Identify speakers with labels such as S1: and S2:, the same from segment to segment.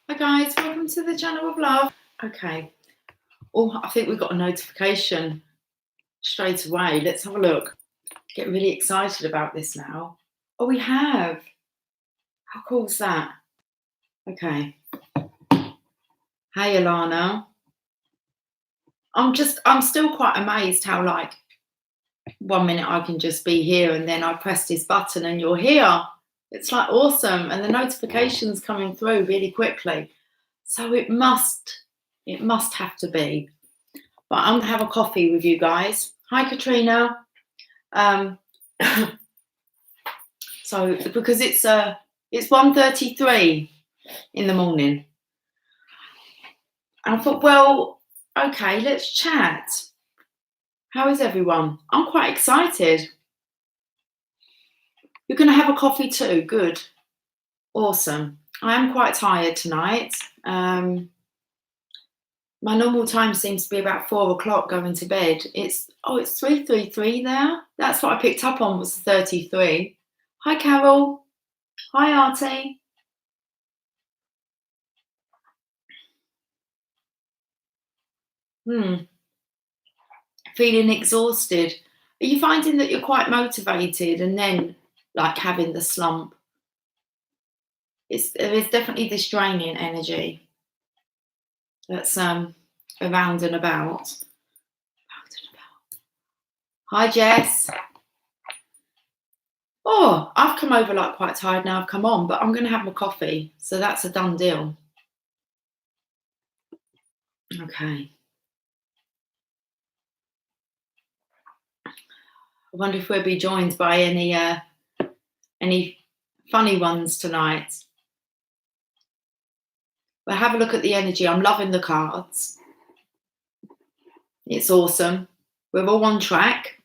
S1: Hi guys, welcome to the channel of love. Okay. Oh, I think we've got a notification straight away. Let's have a look. Get really excited about this now. Oh, we have. How cool is that? Okay. Hey, Alana. I'm still quite amazed how, like, 1 minute I can just be here and then I press this button and you're here. It's like awesome. And the notification's coming through really quickly. So it must have to be. But I'm gonna have a coffee with you guys. Hi, Katrina. So because it's 1:33 in the morning, and I thought, well, okay, let's chat. How is everyone? I'm quite excited. You're gonna have a coffee too. Good, awesome. I am quite tired tonight. My normal time seems to be about 4 o'clock going to bed. It's 3:33 there. That's what I picked up on, was 33. Hi, Carol. Hi, Artie. Feeling exhausted. Are you finding that you're quite motivated and then, like, having the slump? There is definitely this draining energy that's around and about. Hi, Jess. Oh, I've come over like quite tired now. I've come on, but I'm going to have my coffee, so that's a done deal. Okay. I wonder if we'll be joined by any funny ones tonight. But have a look at the energy. I'm loving the cards. It's awesome. We're all on track.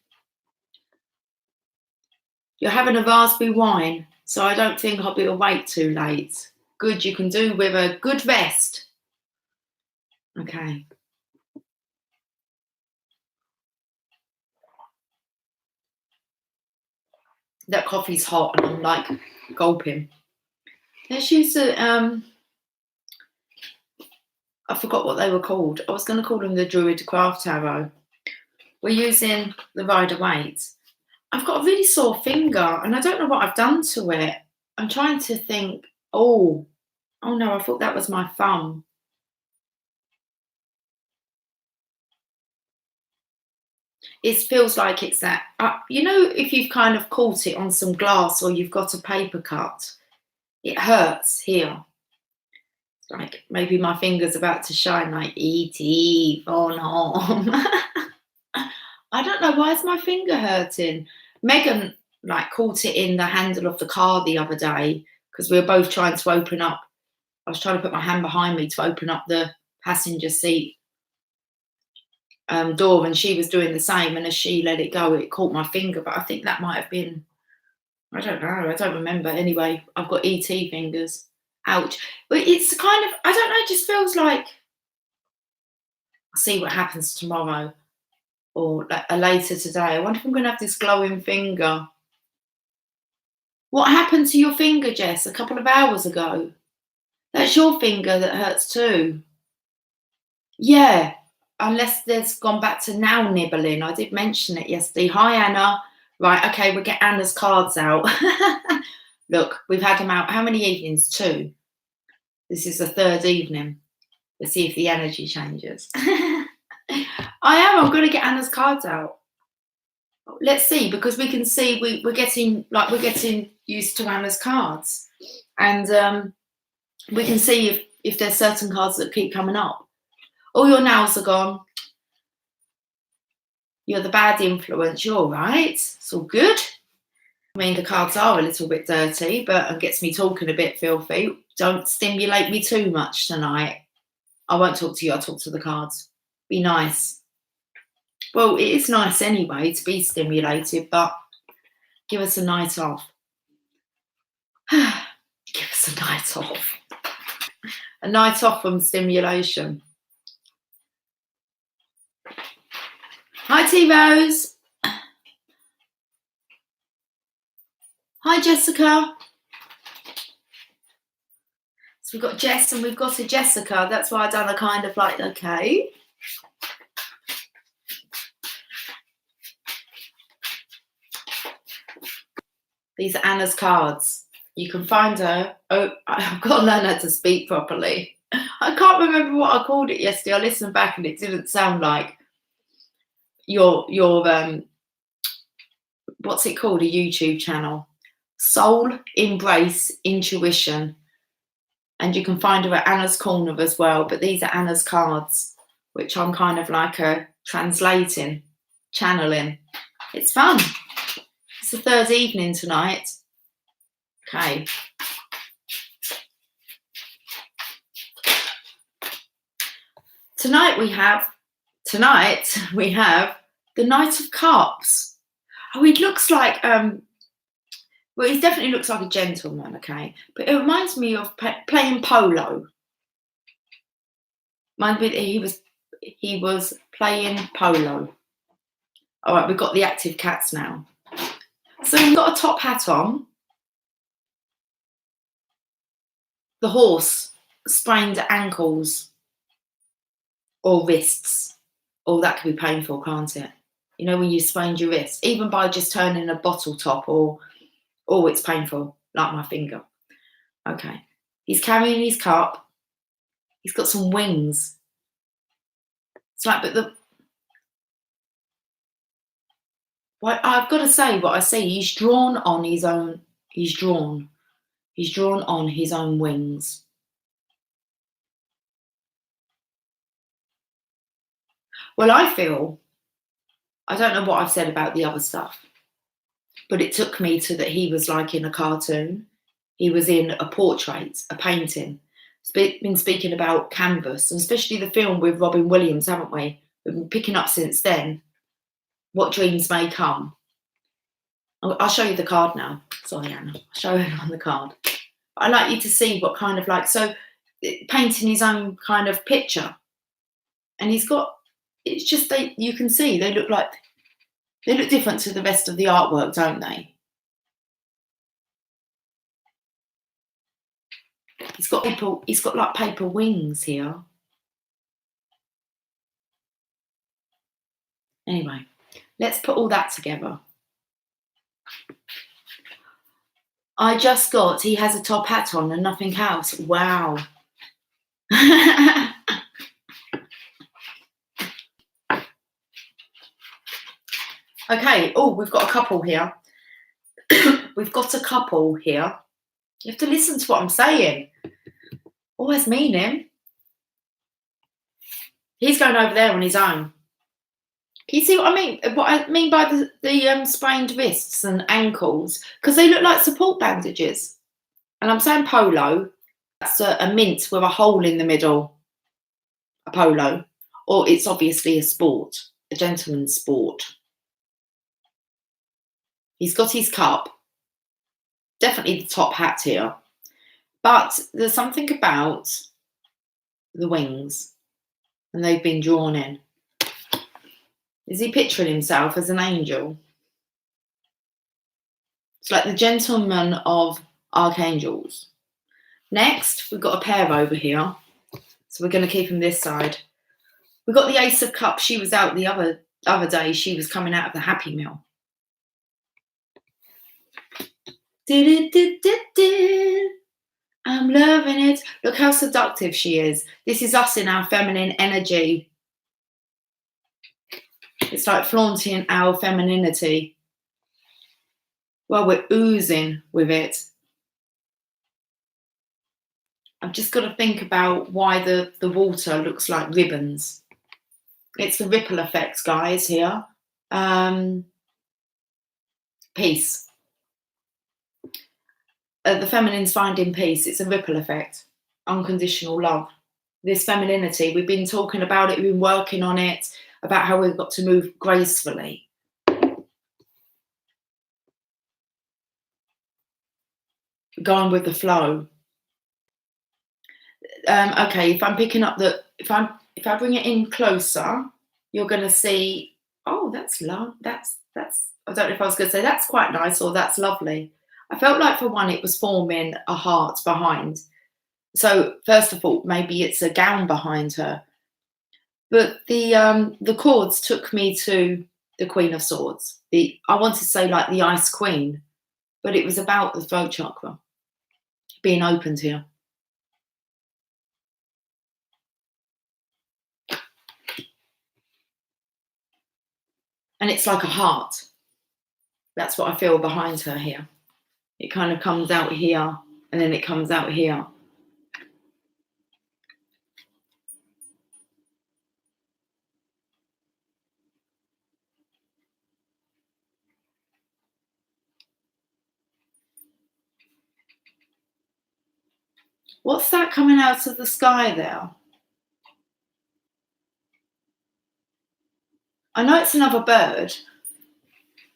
S1: You're having a raspberry wine, so I don't think I'll be awake too late. Good, you can do with a good rest. Okay. That coffee's hot and I'm like gulping. Let's use I forgot what they were called. I was going to call them the Druid Craft Tarot. We're using the Rider-Waite. I've got a really sore finger and I don't know what I've done to it. I'm trying to think. Oh no, I thought that was my thumb. It feels like it's that, you know, if you've kind of caught it on some glass or you've got a paper cut, it hurts here. It's like maybe my finger's about to shine like E.T. Oh no. I don't know, why is my finger hurting? Megan like caught it in the handle of the car the other day because we were both trying to open up. I was trying to put my hand behind me to open up the passenger seat door, and she was doing the same, and as she let it go, it caught my finger. But I think that might have been, I don't know, I don't remember. Anyway, I've got ET fingers. Ouch. But it's kind of, I don't know, it just feels like, I'll see what happens tomorrow or later today. I wonder if I'm going to have this glowing finger. What happened to your finger, Jess, a couple of hours ago? That's your finger that hurts too. Yeah, unless there's gone back to now nibbling. I did mention it yesterday. Hi, Anna. Right, okay, we'll get Anna's cards out. Look, we've had them out. How many evenings? 2. This is the 3rd evening. Let's see if the energy changes. I'm going to get Anna's cards out. Let's see, because we can see we're getting used to Anna's cards, and we can see if there's certain cards that keep coming up. All your nails are gone. You're the bad influence. You're all right. It's all good. I mean, the cards are a little bit dirty, but it gets me talking a bit filthy. Don't stimulate me too much tonight. I won't talk to you. I'll talk to the cards. Be nice. Well, it is nice anyway to be stimulated, but give us a night off. Give us a night off. A night off from stimulation. Hi, T-Rose. Hi, Jessica. So we've got Jess and we've got a Jessica. That's why I've done a kind of like, okay. These are Anna's cards. You can find her. Oh, I've got to learn how to speak properly. I can't remember what I called it yesterday. I listened back and it didn't sound like your what's it called? A YouTube channel. Soul Embrace Intuition. And you can find her at Anna's Corner as well. But these are Anna's cards, which I'm kind of like translating, channeling. It's fun. It's the third evening tonight. Okay. Tonight we have the Knight of Cups. Oh, he looks like well, he definitely looks like a gentleman, okay? But it reminds me of playing polo. He was playing polo. All right, we've got the active cats now. So we've got a top hat on. The horse sprained ankles or wrists. Oh, that could be painful, can't it? You know, when you sprained your wrist, even by just turning a bottle top, or oh, it's painful, like my finger. Okay, he's carrying his cup. He's got some wings. It's like, but well, I've got to say what I see. He's drawn on his own. He's drawn on his own wings. Well, I feel, I don't know what I've said about the other stuff, but it took me to that he was like in a cartoon. He was in a portrait, a painting. Been speaking about canvas, and especially the film with Robin Williams, haven't we? We've been picking up since then. What dreams may come. I'll show you the card now. Sorry, Anna. I'll show everyone the card. I'd like you to see what kind of like, so painting his own kind of picture. And he's got, it's just, you can see they look different to the rest of the artwork, don't they? He's got like paper wings here. Anyway, let's put all that together. I just got, he has a top hat on and nothing else. Wow. Okay, oh, we've got a couple here. We've got a couple here. You have to listen to what I'm saying. Always meaning. He's going over there on his own. Can you see what I mean? What I mean by the sprained wrists and ankles? Because they look like support bandages. And I'm saying polo. That's a mint with a hole in the middle. A polo. Or it's obviously a sport. A gentleman's sport. He's got his cup. Definitely the top hat here. But there's something about the wings. And they've been drawn in. Is he picturing himself as an angel? It's like the gentleman of archangels. Next, we've got a pair over here. So we're going to keep him this side. We've got the Ace of Cups. She was out the other day. She was coming out of the Happy Meal. I'm loving it. Look how seductive she is. This is us in our feminine energy. It's like flaunting our femininity. Well, we're oozing with it. I've just got to think about why the water looks like ribbons. It's the ripple effects, guys, here. Peace. The feminine's finding peace. It's a ripple effect. Unconditional love. This femininity, we've been talking about it, we've been working on it, about how we've got to move gracefully. Going with the flow. Okay, if I'm picking up if I bring it in closer, you're going to see, oh, that's love. That's I don't know if I was going to say that's quite nice or that's lovely. I felt like for one, it was forming a heart behind. So first of all, maybe it's a gown behind her. But the chords took me to the Queen of Swords. I wanted to say like the Ice Queen, but it was about the throat chakra being opened here. And it's like a heart. That's what I feel behind her here. It kind of comes out here and then it comes out here. What's that coming out of the sky there? I know it's another bird,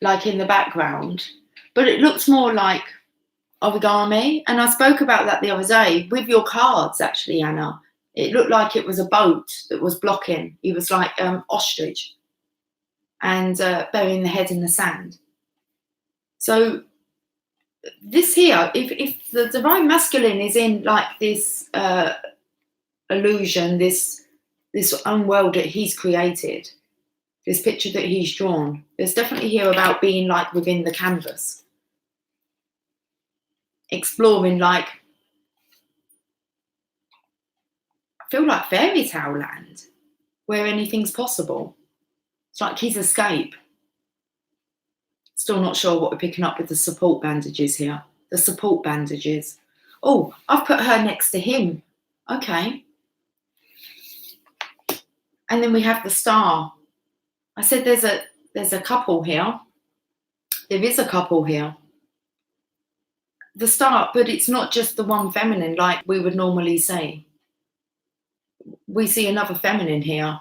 S1: like in the background, but it looks more like origami. And I spoke about that the other day with your cards, actually, Anna. It looked like it was a boat that was blocking. He was like ostrich and burying the head in the sand. So this here, if the divine masculine is in like this illusion, this own world that he's created, this picture that he's drawn, there's definitely here about being like within the canvas, exploring like, I feel like fairy tale land where anything's possible. It's like his escape. Still not sure what we're picking up with the support bandages here. The support bandages. Oh, I've put her next to him. Okay. And then we have the star. I said there's a couple here. There is a couple here. The star, but it's not just the one feminine like we would normally say. We see another feminine here,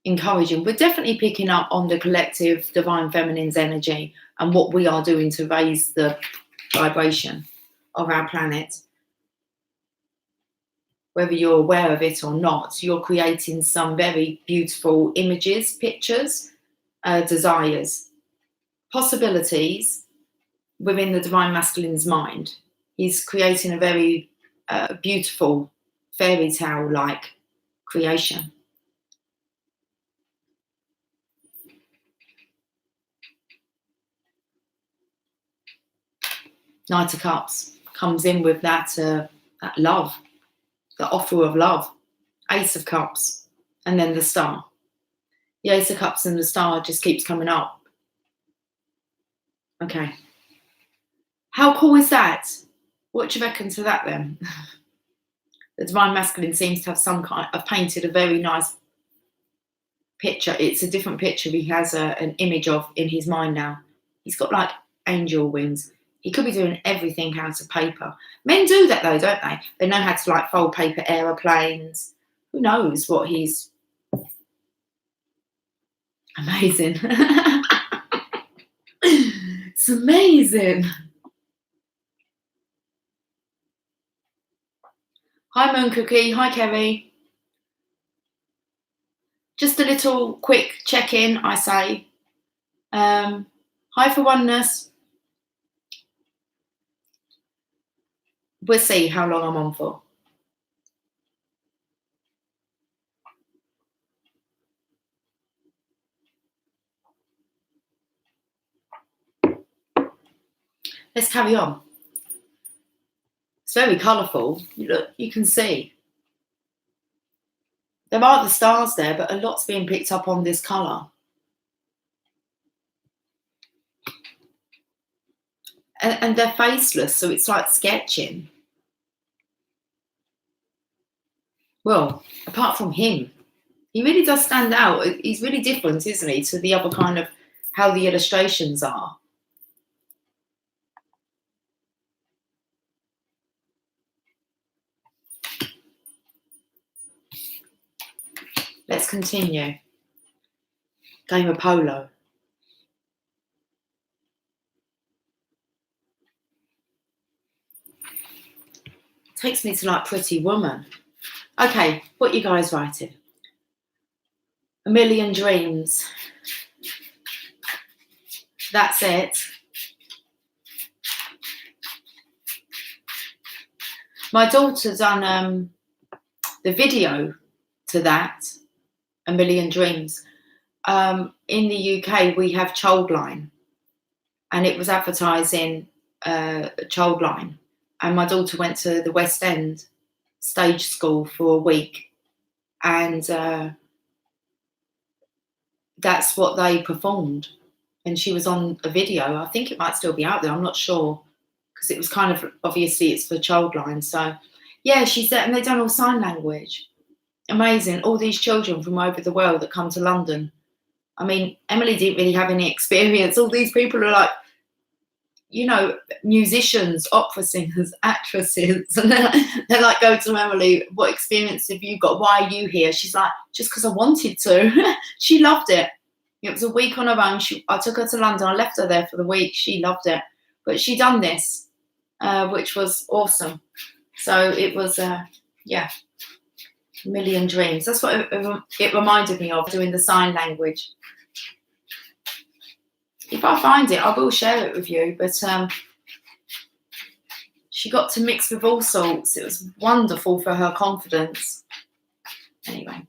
S1: encouraging. We're definitely picking up on the collective divine feminine's energy and what we are doing to raise the vibration of our planet. Whether you're aware of it or not, you're creating some very beautiful images, pictures, desires, possibilities within the divine masculine's mind. He's creating a very beautiful fairy tale-like creation. Knight of Cups comes in with that love, the offer of love. Ace of Cups, and then the star. The Ace of Cups and the star just keeps coming up. Okay. How cool is that? What do you reckon to that then? The divine masculine seems to have some kind of painted a very nice picture. It's a different picture he has an image of in his mind now. He's got like angel wings. He could be doing everything out of paper. Men do that though, don't they? They know how to like fold paper aeroplanes. Who knows what he's... Amazing. It's amazing. Hi Moon Cookie, hi Kerry. Just a little quick check-in, I say. Hi for oneness. We'll see how long I'm on for. Let's carry on. It's very colourful. Look, you can see. There are the stars there, but a lot's being picked up on this colour. And they're faceless, so it's like sketching. Well, apart from him, he really does stand out. He's really different, isn't he, to the other kind of how the illustrations are. Let's continue. Game of polo. Takes me to like Pretty Woman. Okay, what you guys writing? A million dreams. That's it. My daughter done the video to that, A Million Dreams. In the UK, we have Childline, and it was advertising Childline. And my daughter went to the West End stage school for a week, and that's what they performed. And she was on a video. I think it might still be out there. I'm not sure, because it was kind of, obviously it's for Childline. So yeah, she said, and they've done all sign language. Amazing. All these children from over the world that come to London. I mean, Emily didn't really have any experience. All these people are like, you know, musicians, opera singers, actresses. And they're like, go to Emily, what experience have you got? Why are you here? She's like, just because I wanted to. She loved it. It was a week on her own. I took her to London. I left her there for the week. She loved it. But she done this, which was awesome. So it was, yeah, A Million Dreams. That's what it reminded me of, doing the sign language. If I find it, I will share it with you. But she got to mix with all sorts. It was wonderful for her confidence. Anyway.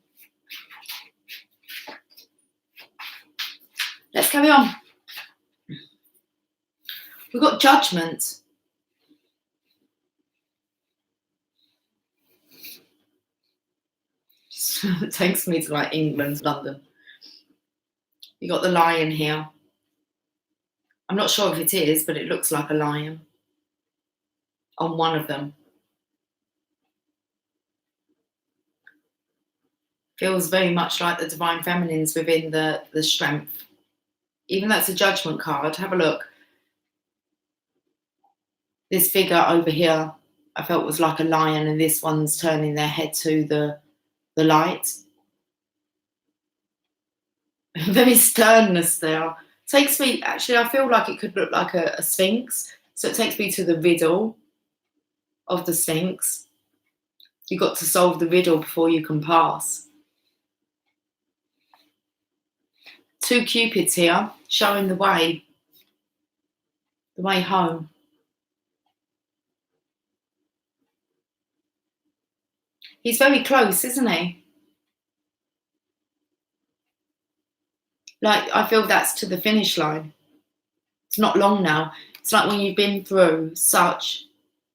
S1: Let's carry on. We've got Judgment. It takes me to like England, London. You got the lion here. I'm not sure if it is, but it looks like a lion on one of them. Feels very much like the Divine Feminines within the strength. Even though it's a Judgment card, have a look. This figure over here, I felt was like a lion, and this one's turning their head to the light. Very sternness there. Takes me, actually, I feel like it could look like a sphinx. So it takes me to the riddle of the sphinx. You've got to solve the riddle before you can pass. Two cupids here, showing the way home. He's very close, isn't he? Like, I feel that's to the finish line. It's not long now. It's like when you've been through such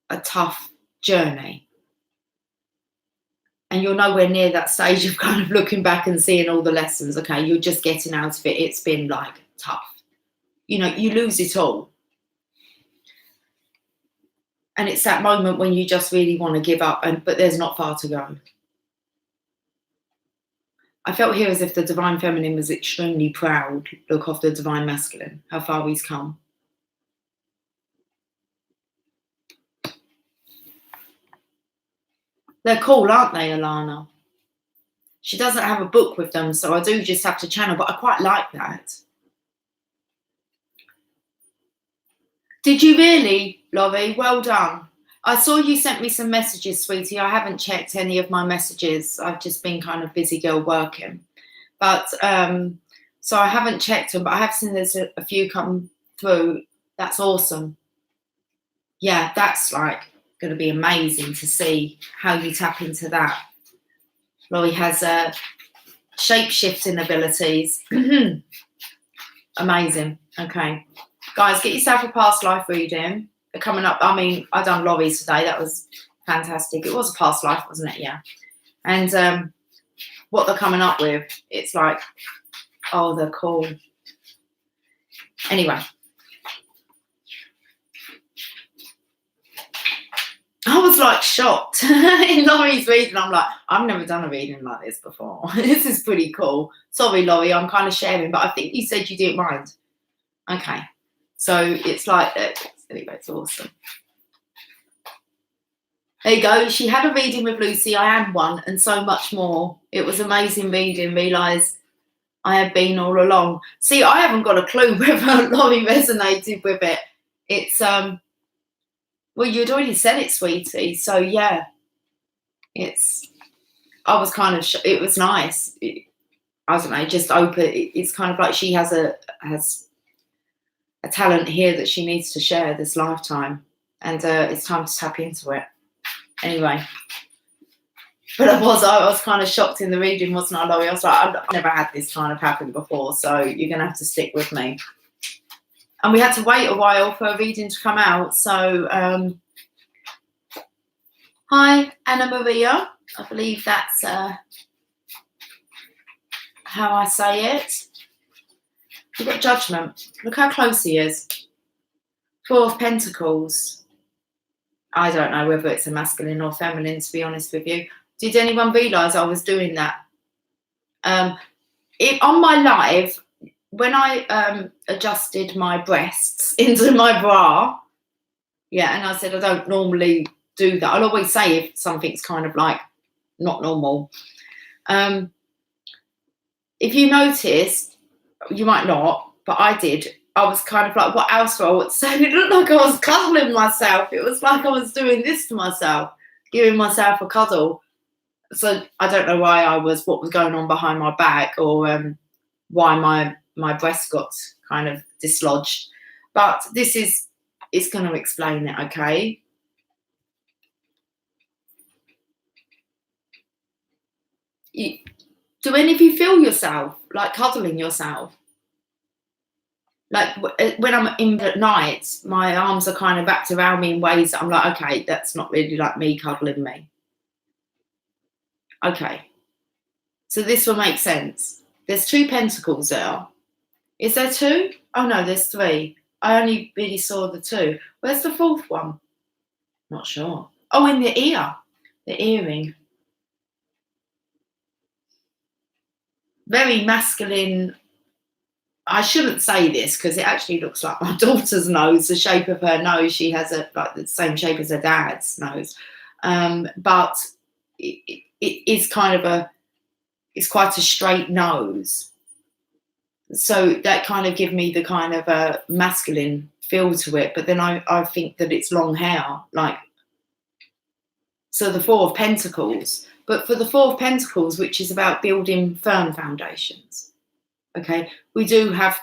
S1: a tough journey and you're nowhere near that stage of kind of looking back and seeing all the lessons. Okay, you're just getting out of it. It's been like tough. You know, you lose it all. And it's that moment when you just really want to give up, but there's not far to go. I felt here as if the Divine Feminine was extremely proud. Look, of the Divine Masculine, how far he's come. They're cool, aren't they, Alana? She doesn't have a book with them, so I do just have to channel, but I quite like that. Did you really, Laurie? Well done. I saw you sent me some messages, sweetie. I haven't checked any of my messages. I've just been kind of busy girl working. But so I haven't checked them, but I have seen there's a few come through. That's awesome. Yeah, that's like going to be amazing to see how you tap into that. Laurie has shape-shifting abilities. Amazing. Okay. Guys, get yourself a past life reading. They're coming up. I mean, I done Laurie's today. That was fantastic. It was a past life, wasn't it? Yeah. And what they're coming up with, it's like, oh, they're cool. Anyway. I was like shocked in Laurie's reading. I'm like, I've never done a reading like this before. This is pretty cool. Sorry, Laurie, I'm kind of sharing, but I think you said you didn't mind. Okay. So it's like, anyway, it's awesome. There you go. She had a reading with Lucy. I am one, and so much more. It was amazing reading. Realise I have been all along. See, I haven't got a clue whether Laurie resonated with it. It's well, you'd already said it, sweetie. So yeah, I was kind of. It was nice. I don't know. Just open. It's kind of like she has a talent here that she needs to share this lifetime, and it's time to tap into it. Anyway, but I was kind of shocked in the reading, wasn't I, Laurie? I was like, I've never had this kind of happen before, so you're going to have to stick with me. And we had to wait a while for a reading to come out. So, hi, Anna Maria. I believe that's how I say it. You've got Judgment. Look how close he is. Four of Pentacles. I don't know whether it's a masculine or feminine, to be honest with you. Did anyone realise I was doing that? On my live, when I adjusted my breasts into my bra, yeah, and I said I don't normally do that. I'll always say if something's kind of like not normal. If you noticed, you might not, but I did. I was kind of like, what else do I want to say? It looked like I was cuddling myself. It was like I was doing this to myself, giving myself a cuddle. So I don't know what was going on behind my back, or why my breast got kind of dislodged. But it's going to explain it, okay? Do any of you feel yourself like cuddling yourself? Like when I'm in at night, my arms are kind of wrapped around me in ways that I'm like, okay, that's not really like me cuddling me. Okay, so this will make sense. There's 2 pentacles there. Is there 2? Oh no, there's 3. I only really saw the 2. Where's the 4th one? Not sure. Oh, in the ear, the earring. Very masculine. I shouldn't say this because it actually looks like my daughter's nose, the shape of her nose. She has like the same shape as her dad's nose. But it is kind of it's quite a straight nose. So that kind of give me the kind of a masculine feel to it. But then I think that it's long hair, like, so the 4 of Pentacles. But for the 4 of Pentacles, which is about building firm foundations, okay, we do have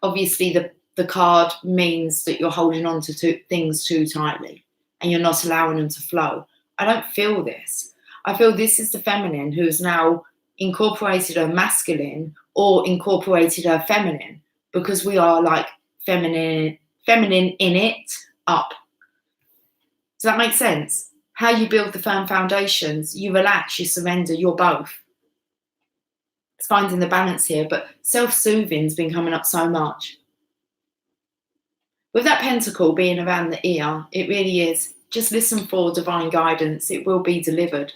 S1: obviously the card means that you're holding on to things too tightly and you're not allowing them to flow. I don't feel this. I feel this is the feminine who's now incorporated her masculine or incorporated her feminine, because we are like feminine in it up. Does that make sense? How you build the firm foundations, you relax, you surrender, you're both. It's finding the balance here, but self-soothing's been coming up so much. With that pentacle being around the ear, it really is. Just listen for divine guidance. It will be delivered.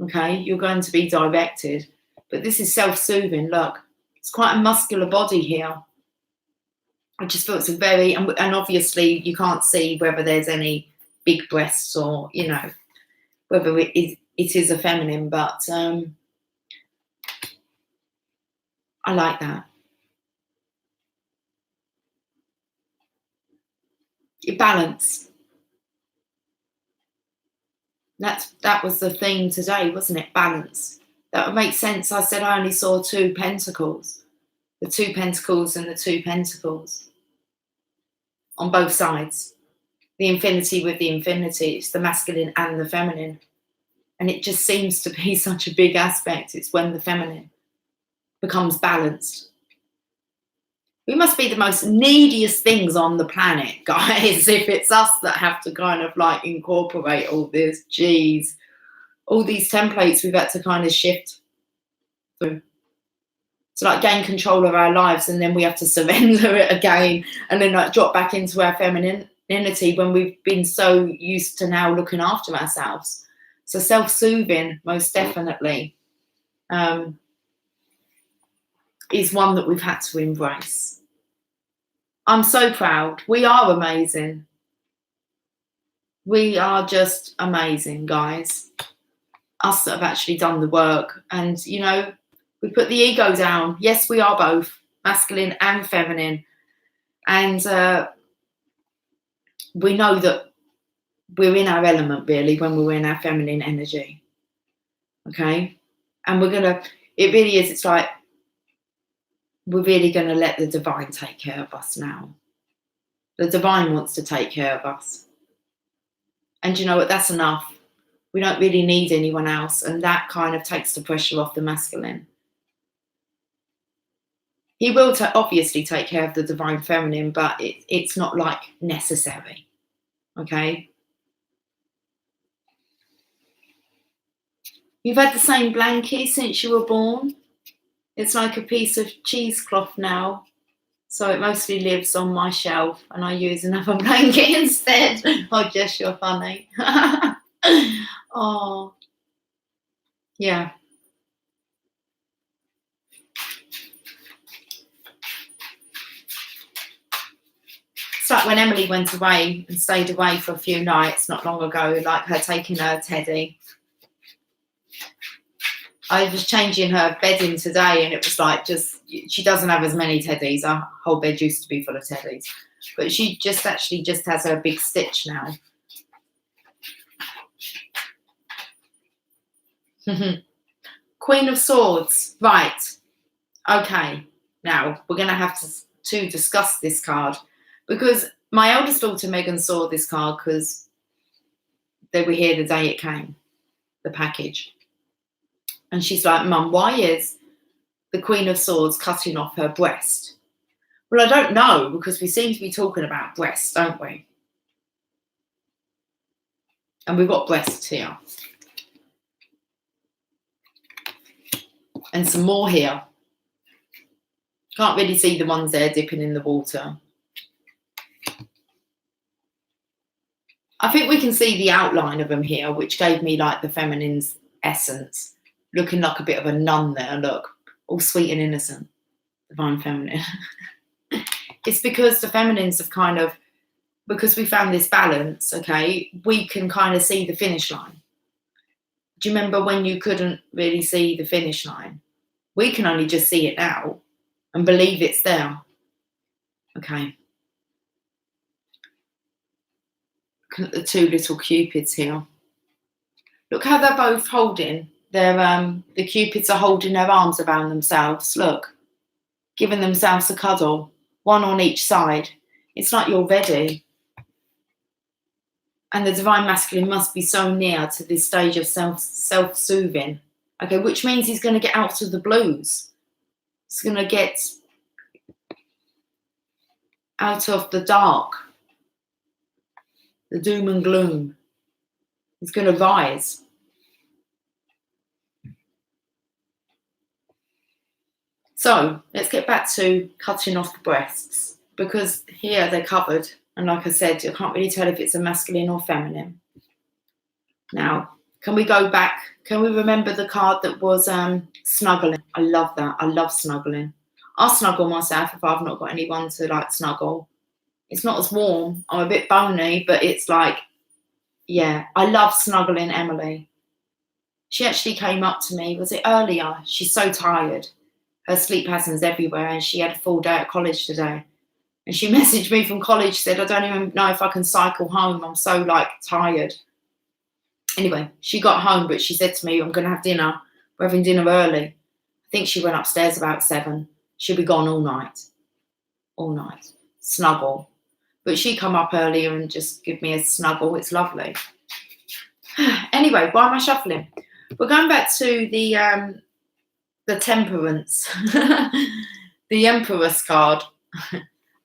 S1: Okay, you're going to be directed. But this is self-soothing. Look, it's quite a muscular body here. I just feel it's a very, and obviously you can't see whether there's any big breasts or, you know, whether it is a feminine, but I like that. Balance. That was the theme today, wasn't it? Balance. That would make sense. I said I only saw 2 pentacles. The 2 pentacles and the 2 pentacles. On both sides. The infinity with the infinity. It's the masculine and the feminine. And it just seems to be such a big aspect. It's when the feminine becomes balanced. We must be the most neediest things on the planet, guys, if it's us that have to kind of like incorporate all this. Geez, all these templates we've had to kind of shift through. To like gain control of our lives, and then we have to surrender it again, and then like drop back into our femininity when we've been so used to now looking after ourselves. So self-soothing, most definitely, is one that we've had to embrace. I'm so proud. We are amazing. We are just amazing, guys. Us that have actually done the work. And, you know, we put the ego down. Yes, we are both masculine and feminine. And we know that we're in our element, really, when we're in our feminine energy. Okay? And we're going to, it really is, it's like, we're really going to let the divine take care of us now. The divine wants to take care of us. And you know what? That's enough. We don't really need anyone else. And that kind of takes the pressure off the masculine. He will obviously take care of the divine feminine, but it's not like necessary. Okay? You've had the same blankie since you were born. It's like a piece of cheesecloth now. So it mostly lives on my shelf and I use another blanket instead. Oh, Jess, you're funny. Oh, yeah. It's like when Emily went away and stayed away for a few nights not long ago, like her taking her teddy. I was changing her bedding today and it was like she doesn't have as many teddies. Our whole bed used to be full of teddies. But she just has her big stitch now. Queen of Swords. Right. Okay. Now, we're going to have to discuss this card because my eldest daughter, Megan, saw this card because they were here the day it came, the package. And she's like, Mum, why is the Queen of Swords cutting off her breast? Well, I don't know, because we seem to be talking about breasts, don't we? And we've got breasts here. And some more here. Can't really see the ones there dipping in the water. I think we can see the outline of them here, which gave me like the feminine's essence. Looking like a bit of a nun there, look. All sweet and innocent. Divine feminine. It's because the feminines have kind of, because we found this balance, okay, we can kind of see the finish line. Do you remember when you couldn't really see the finish line? We can only just see it now and believe it's there. Okay. Look at the two little cupids here. Look how they're both holding. The cupids are holding their arms around themselves. Look, giving themselves a cuddle, one on each side. It's like you're ready. And the divine masculine must be so near to this stage of self-soothing. Okay, which means he's going to get out of the blues. He's going to get out of the dark, the doom and gloom. He's going to rise. So let's get back to cutting off the breasts, because here they're covered. And like I said, I can't really tell if it's a masculine or feminine. Now, can we go back? Can we remember the card that was snuggling? I love that. I love snuggling. I'll snuggle myself if I've not got anyone to like snuggle. It's not as warm. I'm a bit bony, but it's like, yeah, I love snuggling Emily. She actually came up to me, was it earlier? She's so tired. Her sleep patterns everywhere, and she had a full day at college today. And she messaged me from college, said, I don't even know if I can cycle home. I'm so like tired. Anyway, she got home, but she said to me, I'm going to have dinner. We're having dinner early. I think she went upstairs about 7. She'll be gone all night. All night. Snuggle. But she come up earlier and just give me a snuggle. It's lovely. Anyway, why am I shuffling? We're going back to the temperance. The Empress card.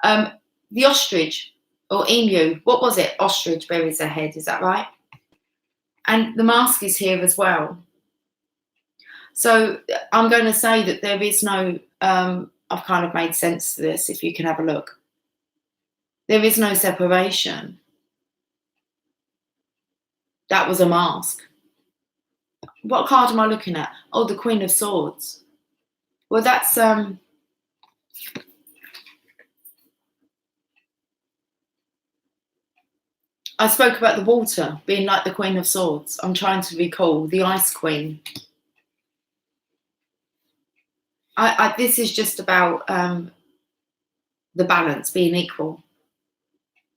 S1: The ostrich or emu. What was it? Ostrich buries her head. Is that right? And the mask is here as well. So I'm going to say that there is no, I've kind of made sense to this, if you can have a look. There is no separation. That was a mask. What card am I looking at? Oh, the Queen of Swords. Well, that's, I spoke about the water being like the Queen of Swords. I'm trying to recall the Ice Queen. This is just about the balance being equal.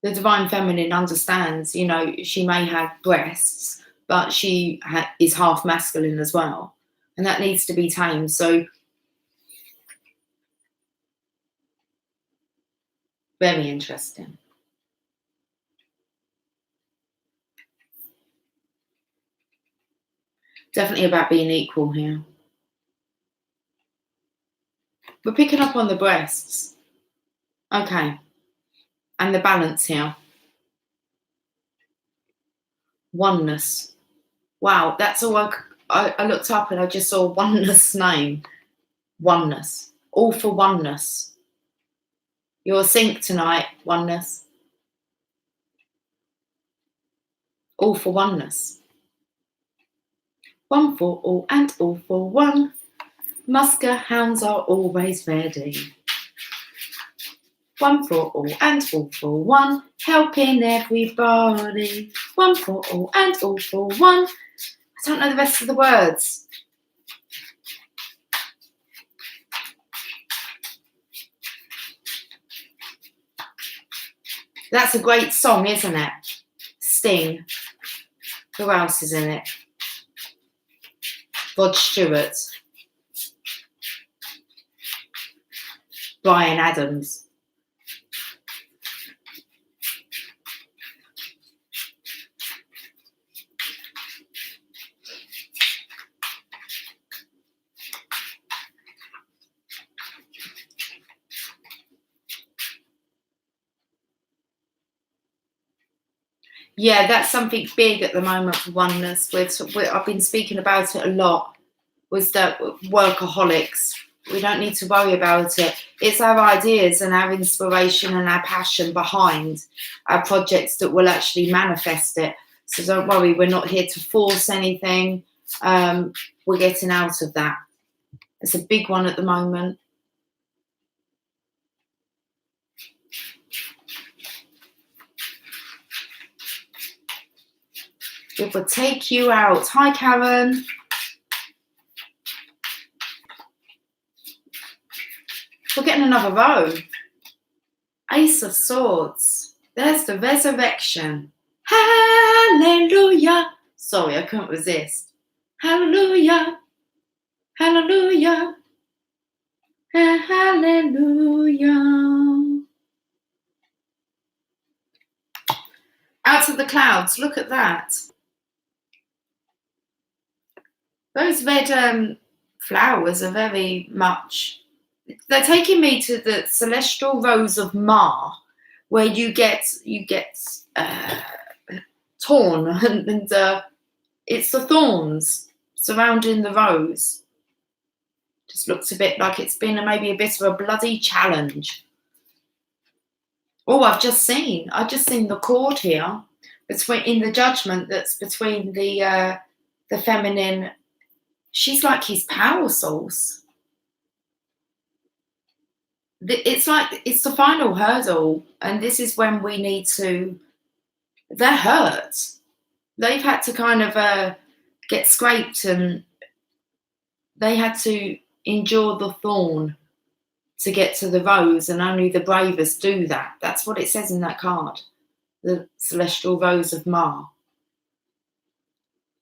S1: The divine feminine understands, you know, she may have breasts, but she is half masculine as well. And that needs to be tamed. So very interesting. Definitely about being equal here. We're picking up on the breasts. Okay. And the balance here. Oneness. Wow, that's all I looked up and I just saw oneness name. Oneness. All for oneness. You're a sync tonight, oneness. All for oneness. One for all and all for one. Musker hounds are always ready. One for all and all for one. Helping everybody. One for all and all for one. I don't know the rest of the words. That's a great song, isn't it? Sting. Who else is in it? Rod Stewart. Bryan Adams. Yeah, that's something big at the moment for oneness. I've been speaking about it a lot, was that workaholics. We don't need to worry about it. It's our ideas and our inspiration and our passion behind our projects that will actually manifest it. So don't worry, we're not here to force anything. We're getting out of that. It's a big one at the moment. It will take you out. Hi, Karen. We're getting another row. Ace of Swords. There's the resurrection. Hallelujah. Sorry, I couldn't resist. Hallelujah. Hallelujah. Hallelujah. Out of the clouds. Look at that. Those red flowers are very much... They're taking me to the celestial rose of Mar, where you get torn and it's the thorns surrounding the rose. Just looks a bit like it's been maybe a bit of a bloody challenge. Oh, I've just seen the cord here in the judgment that's between the feminine. She's like his power source. It's like it's the final hurdle, and this is when we need to... They're hurt. They've had to kind of get scraped, and they had to endure the thorn to get to the rose, and only the bravest do that. That's what it says in that card, the celestial rose of Mar.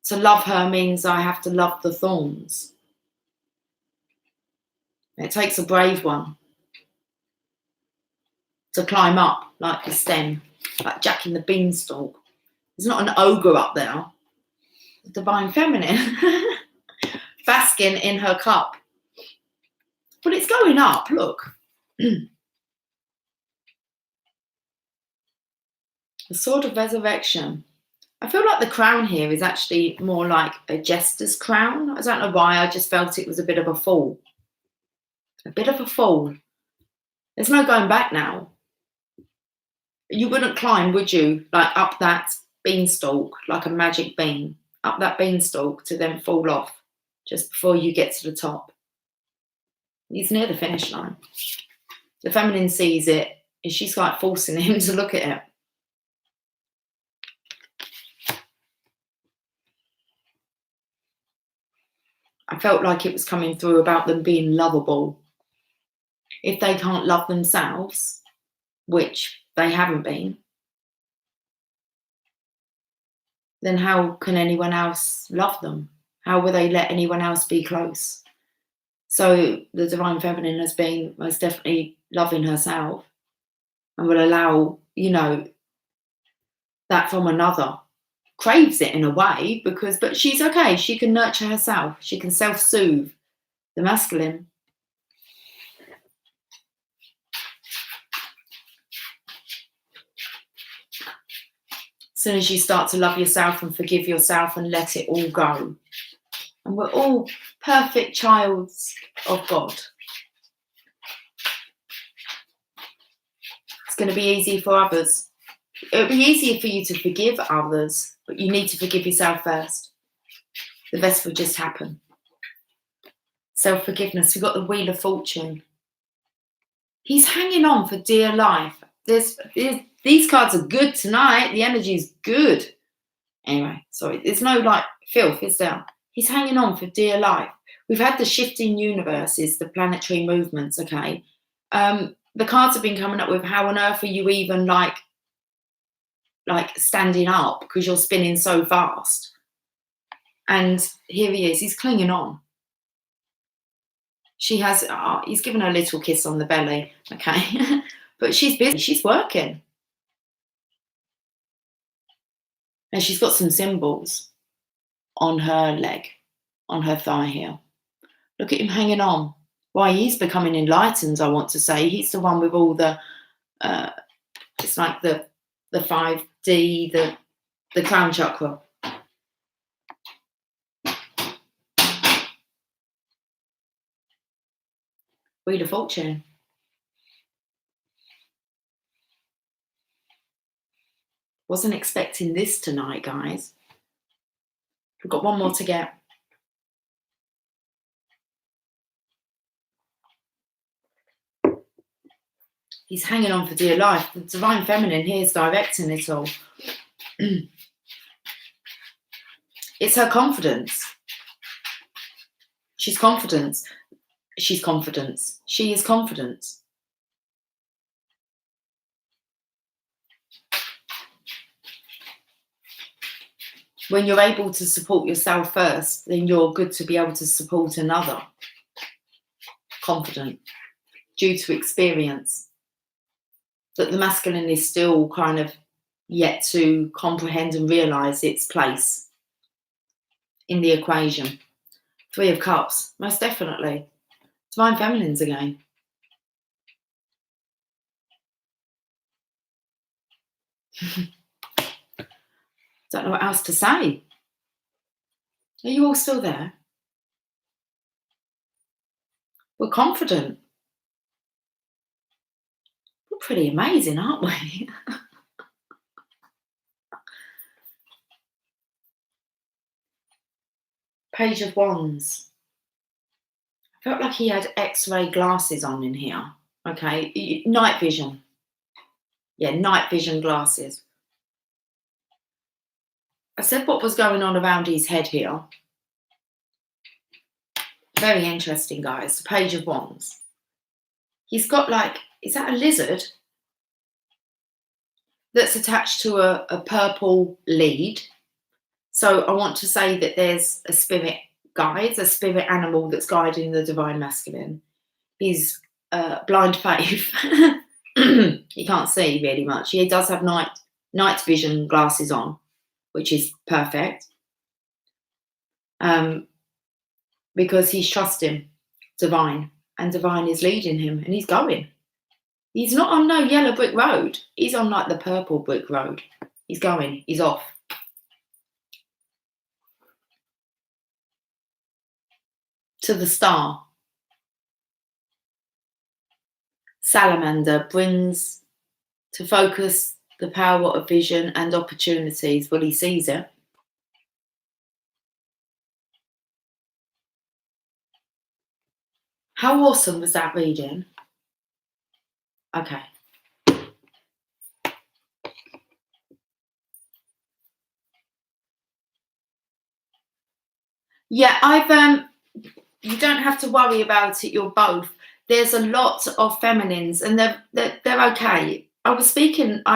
S1: To love her means I have to love the thorns. It takes a brave one to climb up like the stem, like Jack in the Beanstalk. There's not an ogre up there. The divine feminine basking in her cup. But it's going up, look. The sword of resurrection. I feel like the crown here is actually more like a jester's crown. I don't know why, I just felt it was a bit of a fall. A bit of a fall. There's no going back now. You wouldn't climb, would you? Like up that beanstalk, like a magic bean. Up that beanstalk to then fall off just before you get to the top. He's near the finish line. The feminine sees it, and she's like forcing him to look at it. I felt like it was coming through about them being lovable. If they can't love themselves, which they haven't been, then how can anyone else love them? How will they let anyone else be close? So the divine feminine has been most definitely loving herself and will allow, that from another. craves it in a way, but she's okay. She can nurture herself. She can self-soothe the masculine. As soon as you start to love yourself and forgive yourself and let it all go. And we're all perfect childs of God. It's going to be easy for others. It'll be easier for you to forgive others, but you need to forgive yourself first. The rest will just happen. Self-forgiveness. We've got the Wheel of Fortune. He's hanging on for dear life. These cards are good tonight. The energy is good. Anyway, sorry. There's no like filth, is there? He's hanging on for dear life. We've had the shifting universes, the planetary movements, okay? The cards have been coming up with how on earth are you even like standing up because you're spinning so fast. And here he is. He's clinging on. She has, he's given her a little kiss on the belly, okay? But she's busy, she's working. And she's got some symbols on her leg, on her thigh heel. Look at him hanging on. Why, he's becoming enlightened, I want to say. He's the one with all the, it's like the 5D, the crown chakra. Wheel of Fortune. Wasn't expecting this tonight, guys. We've got one more to get. He's hanging on for dear life. The Divine Feminine here is directing it all. It's her confidence. She's confidence. She's confidence. She is confidence. When you're able to support yourself first, then you're good to be able to support another. Confident. Due to experience. That the masculine is still kind of yet to comprehend and realise its place in the equation. 3 of Cups, most definitely. Divine Feminines again. Don't know what else to say. Are you all still there? We're confident. We're pretty amazing, aren't we? Page of Wands. I felt like he had X-ray glasses on in here. Okay, night vision. Yeah, night vision glasses. I said what was going on around his head here. Very interesting, guys. The Page of Wands. He's got like, is that a lizard? That's attached to a purple lead. So I want to say that there's a spirit guide, a spirit animal that's guiding the Divine Masculine. He's blind faith. He can't see really much. He does have night vision glasses on, which is perfect. Because he's trusting Divine, and Divine is leading him, and he's going. He's not on no yellow brick road. He's on like the purple brick road. He's going. He's off. To the Star. Salamander brings to focus the power of vision and opportunities. Well, he sees it. How awesome was that reading? Okay. Yeah, you don't have to worry about it. You're both. There's a lot of feminines, and they're okay. I've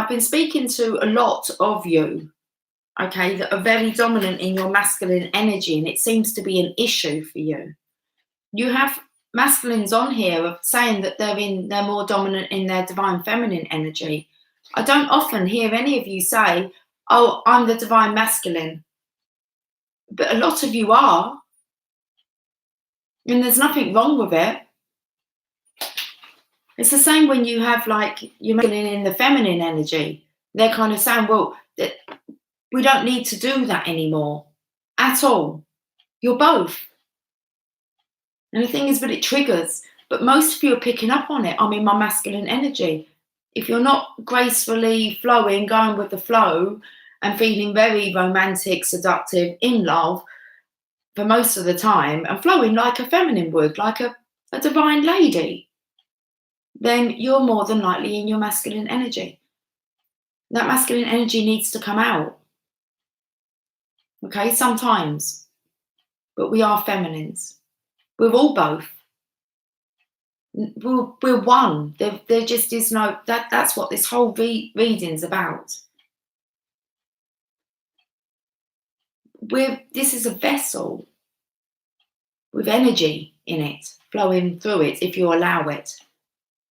S1: been speaking to a lot of you, okay, that are very dominant in your masculine energy, and it seems to be an issue for you. You have masculines on here of saying that they're more dominant in their Divine Feminine energy. I don't often hear any of you say, oh, I'm the divine masculine. But a lot of you are, and there's nothing wrong with it. It's the same when you have like you're masculine in the feminine energy. They're kind of saying, well, we don't need to do that anymore at all. You're both. And the thing is, but it triggers. But most of you are picking up on it. I'm in my masculine energy. If you're not gracefully flowing, going with the flow, and feeling very romantic, seductive, in love for most of the time, and flowing like a feminine would, like a divine lady, then you're more than likely in your masculine energy. That masculine energy needs to come out. Okay, sometimes. But we are feminines. We're all both. We're one. There just is no, that's what this whole reading's about. This is a vessel with energy in it, flowing through it if you allow it.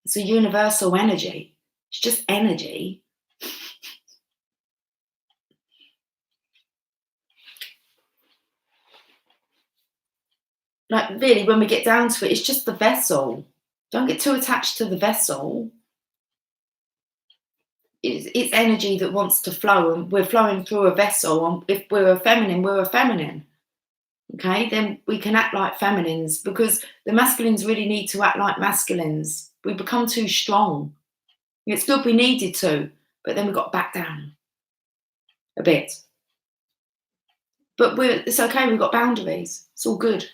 S1: It's a universal energy. It's just energy. Like really, when we get down to it, it's just the vessel. Don't get too attached to the vessel. It's energy that wants to flow, and we're flowing through a vessel. And if we're a feminine, we're a feminine. Okay, then we can act like feminines, because the masculines really need to act like masculines. We become too strong. It's good we needed to, but then we got back down a bit. But it's okay, we've got boundaries. It's all good.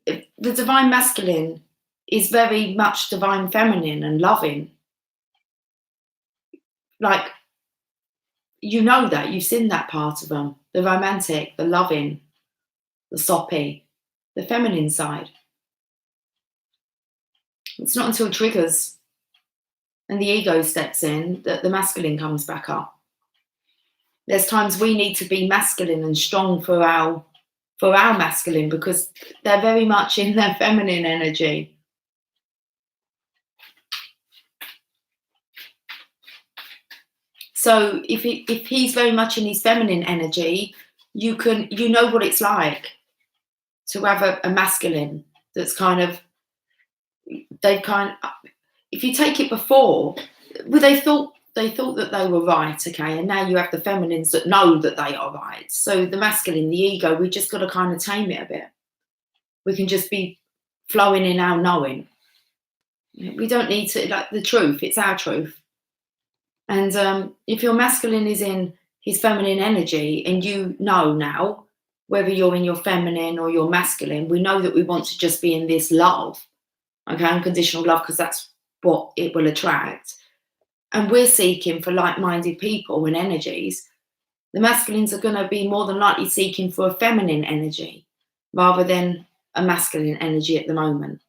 S1: The divine masculine is very much divine feminine and loving. Like, you know that, you've seen that part of them. The romantic, the loving, the soppy, the feminine side. It's not until triggers and the ego steps in that the masculine comes back up. There's times we need to be masculine and strong for our masculine, because they're very much in their feminine energy. So if he's very much in his feminine energy, you know what it's like to have a masculine that's kind of, if you take it before, well, they thought that they were right, okay, and now you have the feminines that know that they are right. So the masculine, the ego, we just got to kind of tame it a bit. We can just be flowing in our knowing. We don't need to, like, the truth, it's our truth. And if your masculine is in his feminine energy, and you know now, whether you're in your feminine or your masculine, we know that we want to just be in this love, okay, unconditional love, because that's what it will attract. And we're seeking for like-minded people and energies. The masculines are going to be more than likely seeking for a feminine energy rather than a masculine energy at the moment.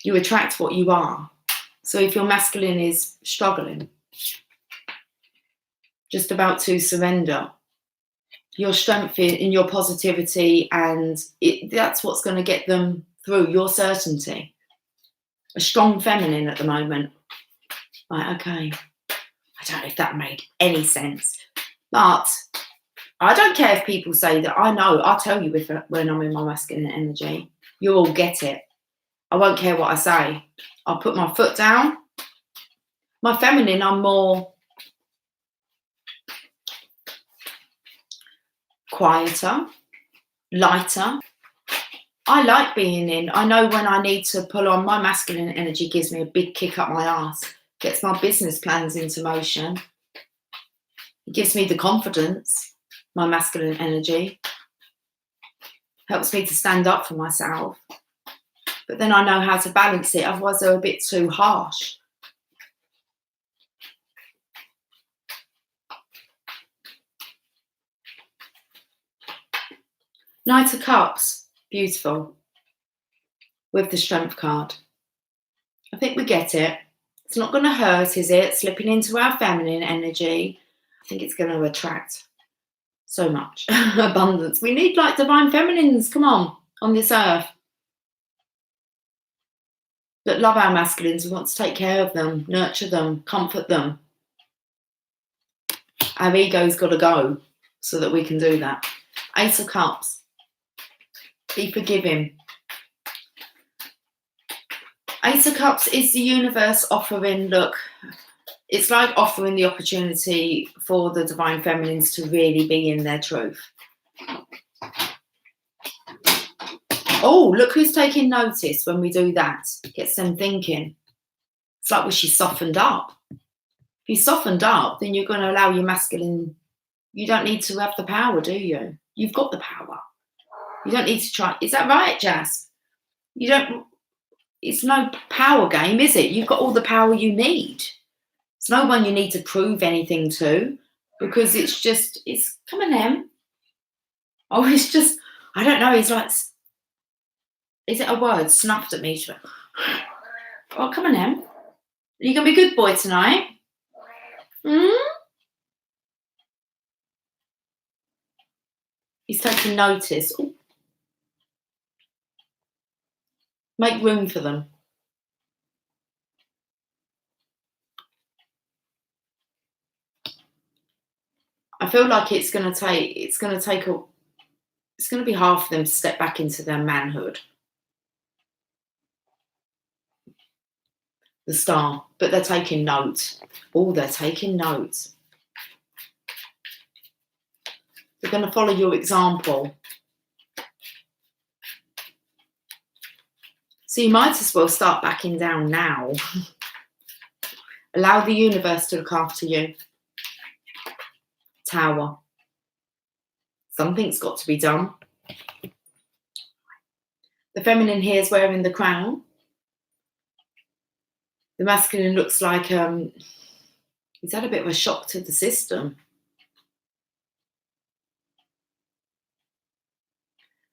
S1: You attract what you are. So if your masculine is struggling, just about to surrender, your strength in your positivity, and that's what's going to get them through, your certainty. A strong feminine at the moment. Like, okay, I don't know if that made any sense, but I don't care if people say that. I know, I'll tell you when I'm in my masculine energy. You all get it. I won't care what I say. I'll put my foot down. My feminine, I'm more quieter, lighter. I like being in. I know when I need to pull on. My masculine energy gives me a big kick up my ass, gets my business plans into motion. It gives me the confidence, my masculine energy. Helps me to stand up for myself. But then I know how to balance it, otherwise they're a bit too harsh. Knight of Cups, beautiful, with the Strength card. I think we get it. It's not going to hurt, is it? Slipping into our feminine energy. I think it's going to attract so much abundance. We need like divine feminines, come on this earth. that love our masculines, we want to take care of them, nurture them, comfort them. Our ego's got to go so that we can do that. Ace of Cups. Be forgiving. Ace of Cups is the universe offering, look, it's like offering the opportunity for the divine feminines to really be in their truth. Oh, look who's taking notice when we do that. Gets them thinking. It's like, well, she's softened up. If you softened up, then you're going to allow your masculine. You don't need to have the power, do you? You've got the power. You don't need to try. Is that right, Jazz? You don't. It's no power game, is it? You've got all the power you need. It's no one you need to prove anything to, because it's just, it's, come on, Em. Oh, it's just, I don't know. He's like, is it a word? Snuffed at me. Oh, come on, Em. Are you going to be a good boy tonight? He's taking notice. Ooh. Make room for them. I feel like it's going to be hard for them to step back into their manhood. The Star, but they're taking note. Oh, they're taking notes. They're going to follow your example. So you might as well start backing down now. Allow the universe to look after you. Tower. Something's got to be done. The feminine here is wearing the crown. The masculine looks like he's had a bit of a shock to the system.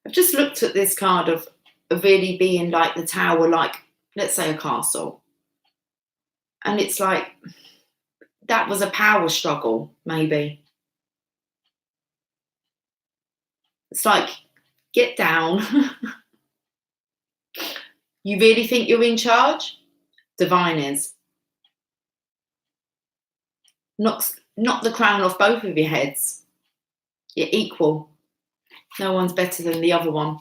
S1: I've just looked at this card of really being like the tower, like, let's say a castle. And it's like, that was a power struggle, maybe. It's like, get down. You really think you're in charge? Divine is. Knock the crown off both of your heads. You're equal. No one's better than the other one.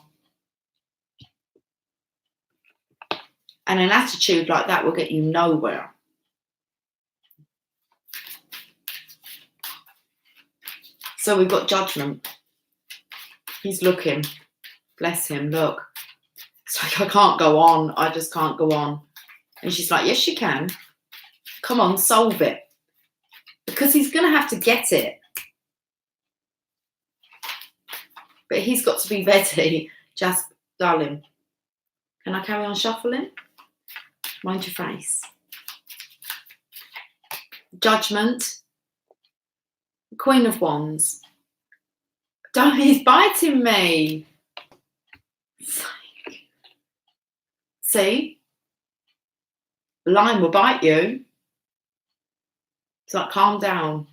S1: And an attitude like that will get you nowhere. So we've got Judgment. He's looking. Bless him, look. It's like, I can't go on. I just can't go on. And she's like, yes, you can. Come on, solve it. Because he's going to have to get it. But he's got to be ready. Just, darling, can I carry on shuffling? Mind your face. Judgment. Queen of Wands. Don't, he's biting me. See? The lion will bite you. It's like, calm down.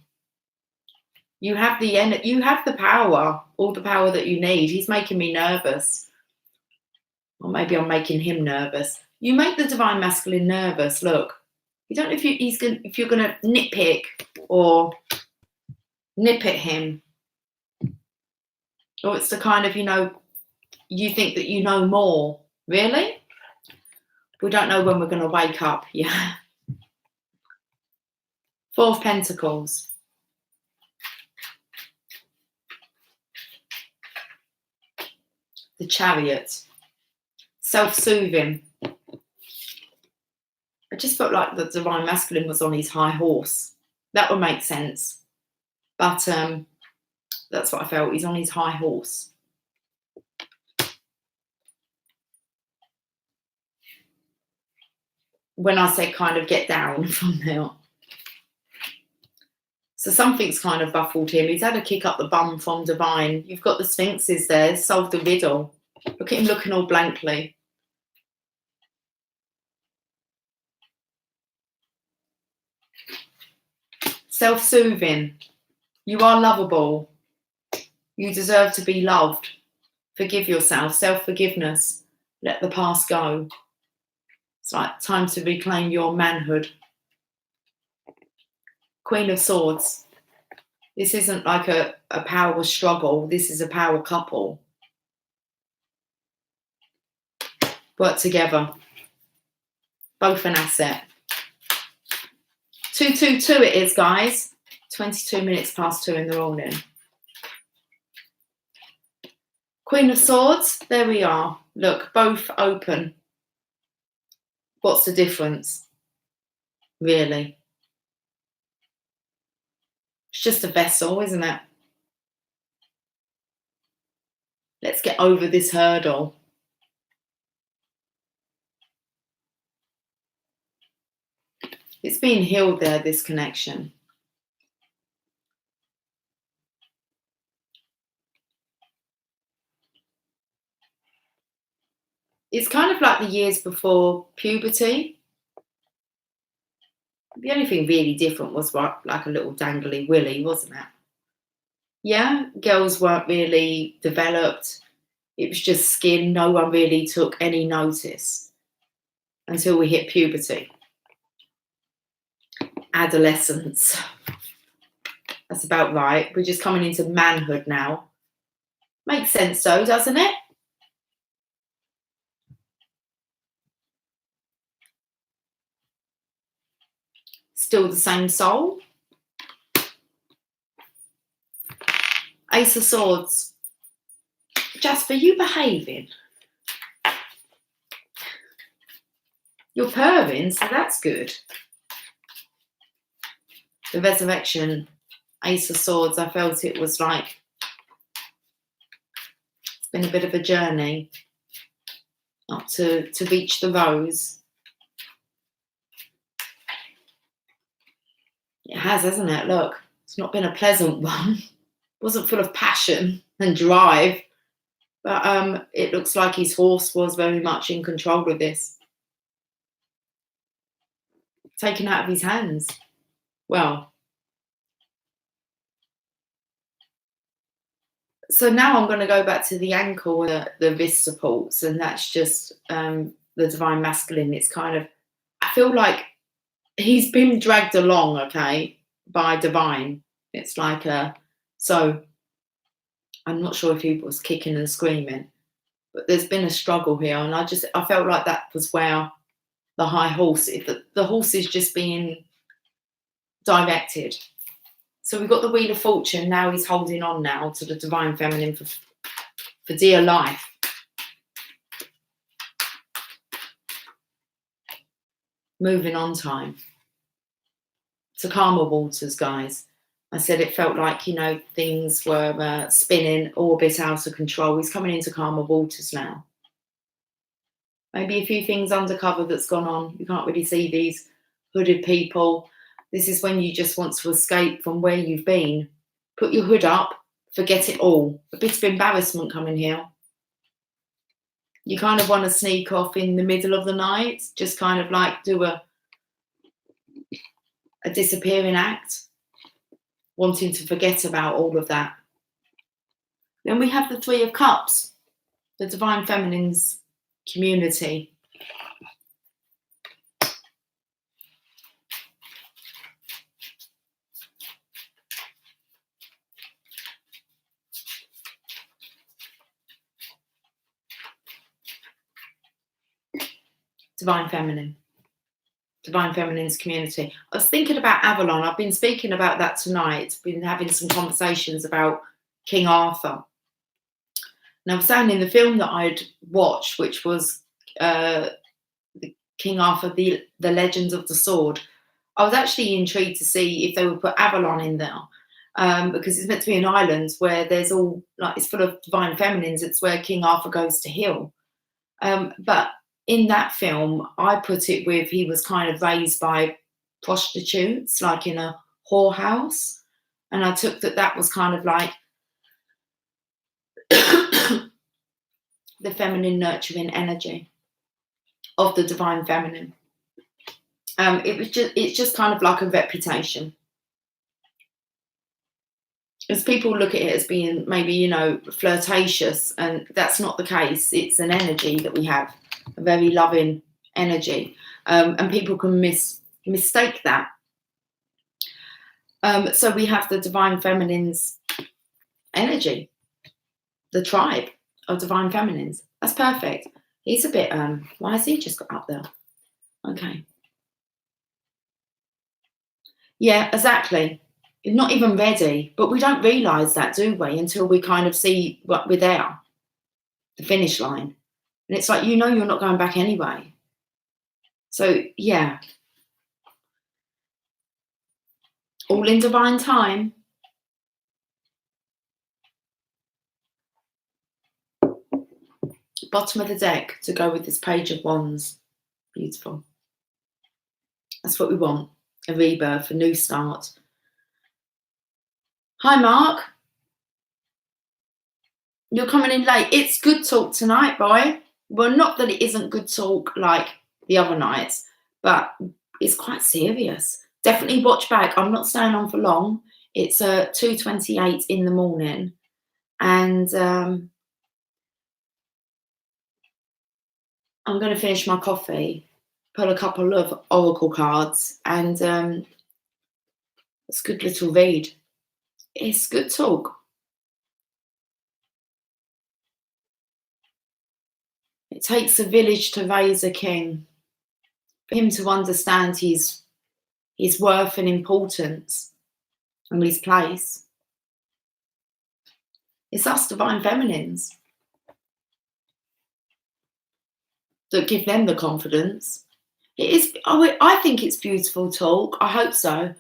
S1: You have the power, all the power that you need. He's making me nervous. Or maybe I'm making him nervous. You make the divine masculine nervous. Look, you don't know if you're going to nitpick or nip at him. Or it's the kind of, you think that you know more. Really? We don't know when we're going to wake up. Yeah. Four of Pentacles. The Chariot. Self-soothing. I just felt like the divine masculine was on his high horse. That would make sense. But that's what I felt. He's on his high horse. When I said kind of get down from now. So something's kind of baffled him. He's had a kick up the bum from divine. You've got the sphinxes there. Solve the riddle. Look at him looking all blankly. Self-soothing. You are lovable. You deserve to be loved. Forgive yourself. Self-forgiveness. Let the past go. It's like time to reclaim your manhood. Queen of Swords. This isn't like a power struggle. This is a power couple. Work together. Both an asset. 222 it is, guys. 22 minutes past 2 in the morning. Queen of Swords. There we are. Look, both open. What's the difference? Really? It's just a vessel, isn't it? Let's get over this hurdle. It's being healed there, this connection. It's kind of like the years before puberty. The only thing really different was like a little dangly willy, wasn't it? Yeah, girls weren't really developed. It was just skin. No one really took any notice until we hit puberty. Adolescence. That's about right. We're just coming into manhood now. Makes sense though, doesn't it? Still the same soul. Ace of Swords. Jasper, you behaving? You're purring, so that's good. The Resurrection, Ace of Swords, I felt it was like, it's been a bit of a journey up to reach the rose. It has, hasn't it? Look, it's not been a pleasant one. It wasn't full of passion and drive, but it looks like his horse was very much in control of this. Taken out of his hands. Well, so now I'm going to go back to the ankle, the wrist supports, and that's just the divine masculine. It's kind of, I feel like he's been dragged along, okay, by divine. It's like so I'm not sure if he was kicking and screaming, but there's been a struggle here, and I felt like that was where the high horse, the horse is just being directed. So we've got the Wheel of Fortune. Now he's holding on now to the divine feminine for dear life. Moving on time. To calmer waters, guys. I said it felt like, you know, things were spinning, orbit out of control. He's coming into calmer waters now. Maybe a few things undercover that's gone on. You can't really see these hooded people. This is when you just want to escape from where you've been. Put your hood up, forget it all. A bit of embarrassment coming here. You kind of want to sneak off in the middle of the night, just kind of like do a disappearing act, wanting to forget about all of that. Then we have the Three of Cups, the divine feminine's community. Divine feminine. Divine feminine's community. I was thinking about Avalon. I've been speaking about that tonight. Been having some conversations about King Arthur. And I was saying in the film that I'd watched, which was King Arthur, the Legends of the Sword, I was actually intrigued to see if they would put Avalon in there, because it's meant to be an island where there's all, like, it's full of divine feminines. It's where King Arthur goes to heal. But in that film, I put it with, he was kind of raised by prostitutes, like in a whorehouse. And I took that was kind of like the feminine nurturing energy of the divine feminine. It's just kind of like a reputation. As people look at it as being maybe, you know, flirtatious, and that's not the case. It's an energy that we have, a very loving energy, and people can mistake that. So we have the Divine Feminine's energy, the tribe of Divine Feminines. That's perfect. He's a bit, why has he just got up there? Okay. Yeah, exactly. Not even ready, but we don't realise that, do we, until we kind of see what we're there, the finish line. And it's like, you know, you're not going back anyway. So, yeah. All in divine time. Bottom of the deck to go with this Page of Wands. Beautiful. That's what we want. A rebirth, a new start. Hi, Mark. You're coming in late. It's good talk tonight, boy. Well, not that it isn't good talk like the other nights, but it's quite serious. Definitely watch back. I'm not staying on for long. It's 2:28 in the morning, and I'm going to finish my coffee, pull a couple of oracle cards, and it's a good little read. It's good talk. It takes a village to raise a king. For him to understand his worth and importance and his place. It's us divine feminines that give them the confidence. It is. I think it's beautiful talk. I hope so.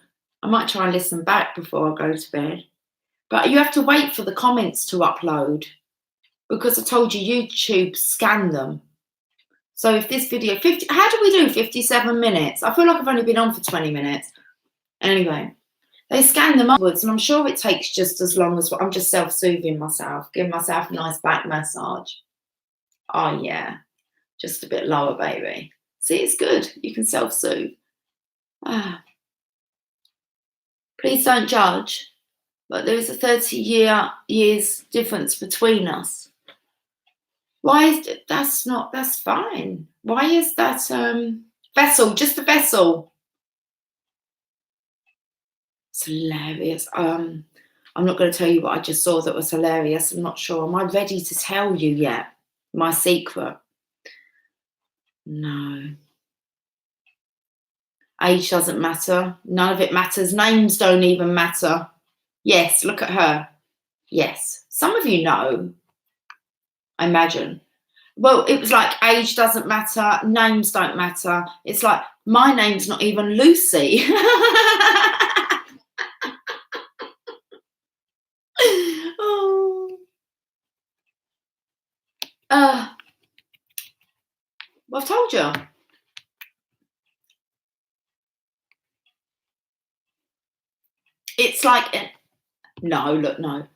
S1: I might try and listen back before I go to bed. But you have to wait for the comments to upload, because I told you YouTube scanned them. So if this video, how do we do 57 minutes? I feel like I've only been on for 20 minutes. Anyway, they scan them upwards, and I'm sure it takes just as long as I'm just self-soothing myself, giving myself a nice back massage. Oh, yeah. Just a bit lower, baby. See, it's good. You can self-soothe. Please don't judge, but there is a 30 years difference between us. Why is that's fine. Why is that vessel, just a vessel? It's hilarious. I'm not going to tell you what I just saw that was hilarious. I'm not sure. Am I ready to tell you yet? My secret? No. Age doesn't matter. None of it matters. Names don't even matter. Yes, look at her. Yes. Some of you know, I imagine. Well, it was like age doesn't matter. Names don't matter. It's like my name's not even Lucy. Well, I've told you. It's like, no, look, no.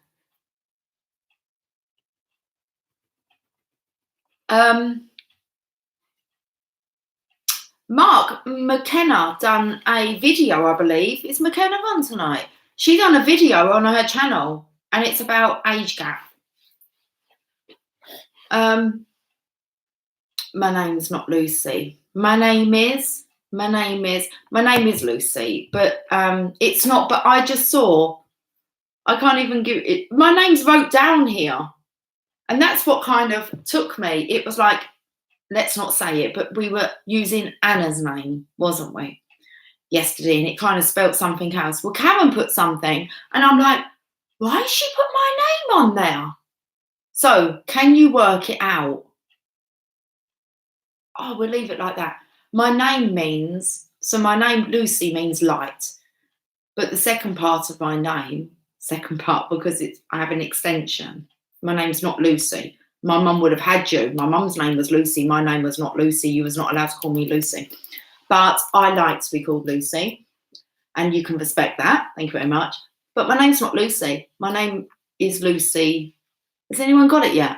S1: Mark McKenna done a video, I believe. Is McKenna on tonight? She done a video on her channel, and it's about age gap. My name's not Lucy. My name is Lucy, but it's not. But I just saw. I can't even give it. My name's wrote down here, and that's what kind of took me. It was like, let's not say it, but we were using Anna's name, wasn't we, yesterday? And it kind of spelt something else. Well, Karen put something, and I'm like, why has she put my name on there? So, can you work it out? Oh, we'll leave it like that. My name means, so my name Lucy means light, but the second part of my name, because I have an extension. My name's not Lucy. My mum would have had you. My mum's name was Lucy. My name was not Lucy. You was not allowed to call me Lucy. But I like to be called Lucy, and you can respect that. Thank you very much. But my name's not Lucy. My name is Lucy. Has anyone got it yet?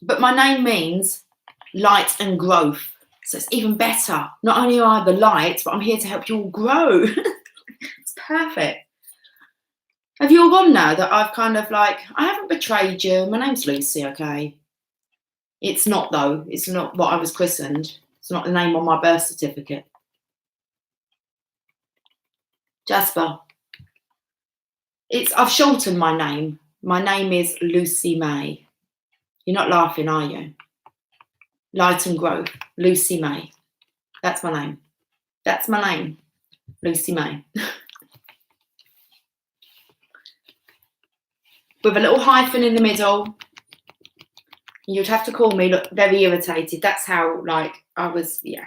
S1: But my name means light and growth. So it's even better. Not only am I the light, but I'm here to help you all grow. It's perfect. Have you all gone now that I've kind of like, I haven't betrayed you. My name's Lucy, okay? It's not, though. It's not what I was christened. It's not the name on my birth certificate. Jasper. I've shortened my name. My name is Lucy May. You're not laughing, are you? Light and growth. Lucy May. That's my name. That's my name. Lucy May. With a little hyphen in the middle. You'd have to call me, look, very irritated. That's how, like, I was, yeah.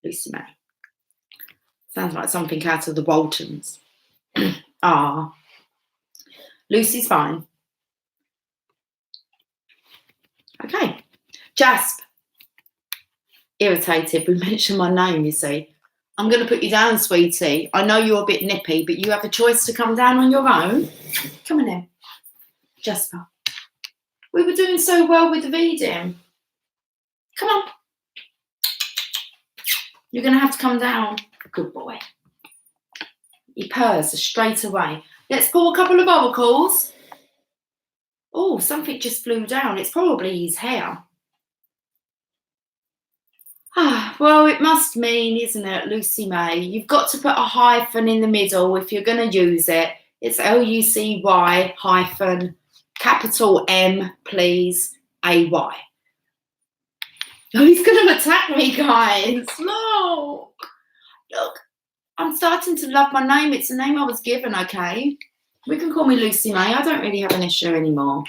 S1: Lucy May. Sounds like something out of the Waltons. Ah. Lucy's fine. Okay. Jasp. Irritated. We mentioned my name, you see. I'm going to put you down, sweetie. I know you're a bit nippy, but you have a choice to come down on your own. Come on in. Jasper. We were doing so well with the reading. Come on. You're going to have to come down. Good boy. He purrs straight away. Let's pull a couple of oracles. Oh, something just flew down. It's probably his hair. Ah, well, it must mean, isn't it, Lucy May? You've got to put a hyphen in the middle if you're going to use it. It's Lucy hyphen capital M, please, AY. Oh, he's going to attack me, guys. No. Look, I'm starting to love my name. It's the name I was given, okay? We can call me Lucy May. I don't really have an issue anymore.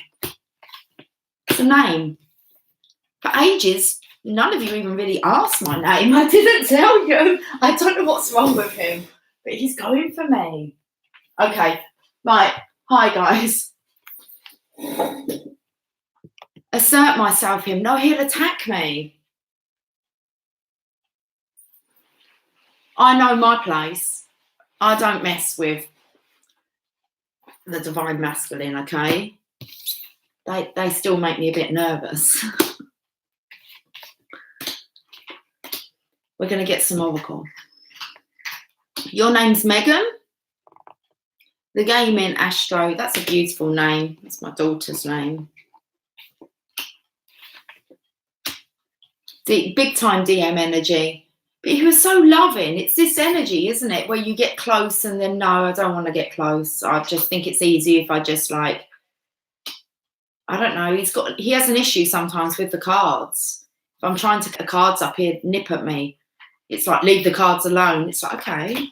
S1: It's a name. For ages, none of you even really asked my name. I didn't tell you. I don't know what's wrong with him, but he's going for me. Okay, right. Hi, guys. Assert myself him. No, he'll attack me. I know my place. I don't mess with the divine masculine, okay? They still make me a bit nervous. We're going to get some oracle. Your name's Megan. The game in Astro, that's a beautiful name. It's my daughter's name. Big time DM energy. But he was so loving. It's this energy, isn't it? Where you get close and then, no, I don't want to get close. I just think it's easy if I just like, I don't know. He has an issue sometimes with the cards. If I'm trying to get the cards up, he'd nip at me. It's like, leave the cards alone. It's like, okay.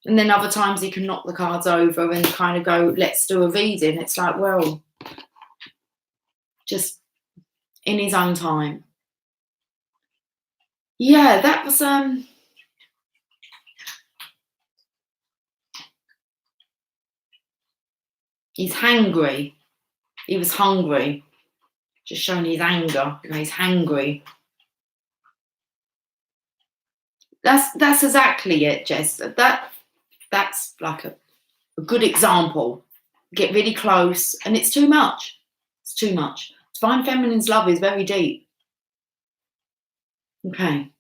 S1: And then other times he can knock the cards over and kind of go, let's do a reading. It's like, well, just in his own time. Yeah, that was he's hangry. He was hungry. Just showing his anger. You know, he's hangry. That's exactly it, Jess. That's like a good example. Get really close, and it's too much. It's too much. Divine Feminine's love is very deep. Okay.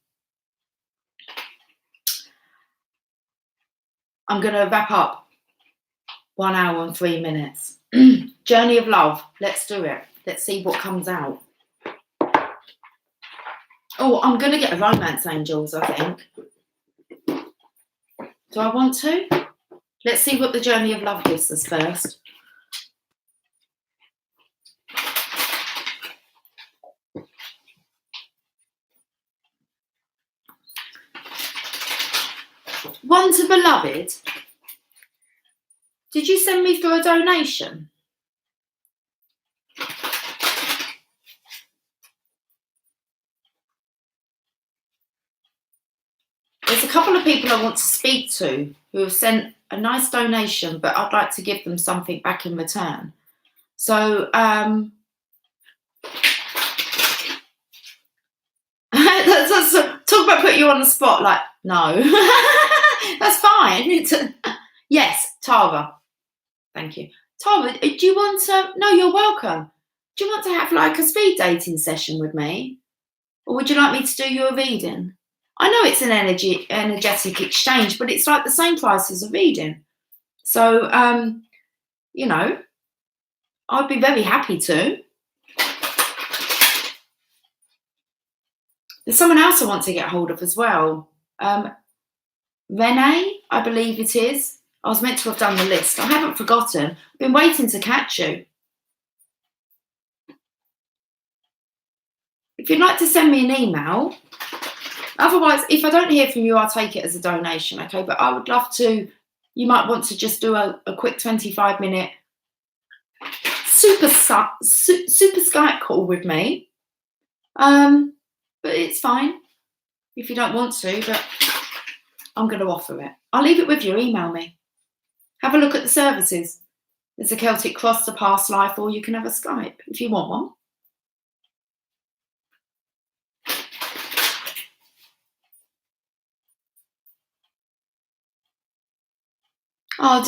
S1: I'm going to wrap up 1 hour and 3 minutes. Journey of love. Let's do it. Let's see what comes out. Oh, I'm going to get a romance angels, I think. Do I want to? Let's see what the journey of love gives us first. One to beloved. Did you send me through a donation? There's a couple of people I want to speak to who have sent a nice donation, but I'd like to give them something back in return. So, talk about put you on the spot. Like, no, that's fine. Yes, Tara. Thank you. Tara, do you want to? No, you're welcome. Do you want to have like a speed dating session with me? Or would you like me to do your reading? I know it's an energetic exchange, but it's like the same price as a reading. So, you know, I'd be very happy to. There's someone else I want to get hold of as well. Renee, I believe it is. I was meant to have done the list. I haven't forgotten. I've been waiting to catch you. If you'd like to send me an email, otherwise, if I don't hear from you, I'll take it as a donation, okay? But I would love to, you might want to just do a quick 25-minute super Skype call with me. But it's fine if you don't want to, but I'm going to offer it. I'll leave it with you. Email me. Have a look at the services. There's a Celtic Cross, the Past Life, or you can have a Skype if you want one. Oh,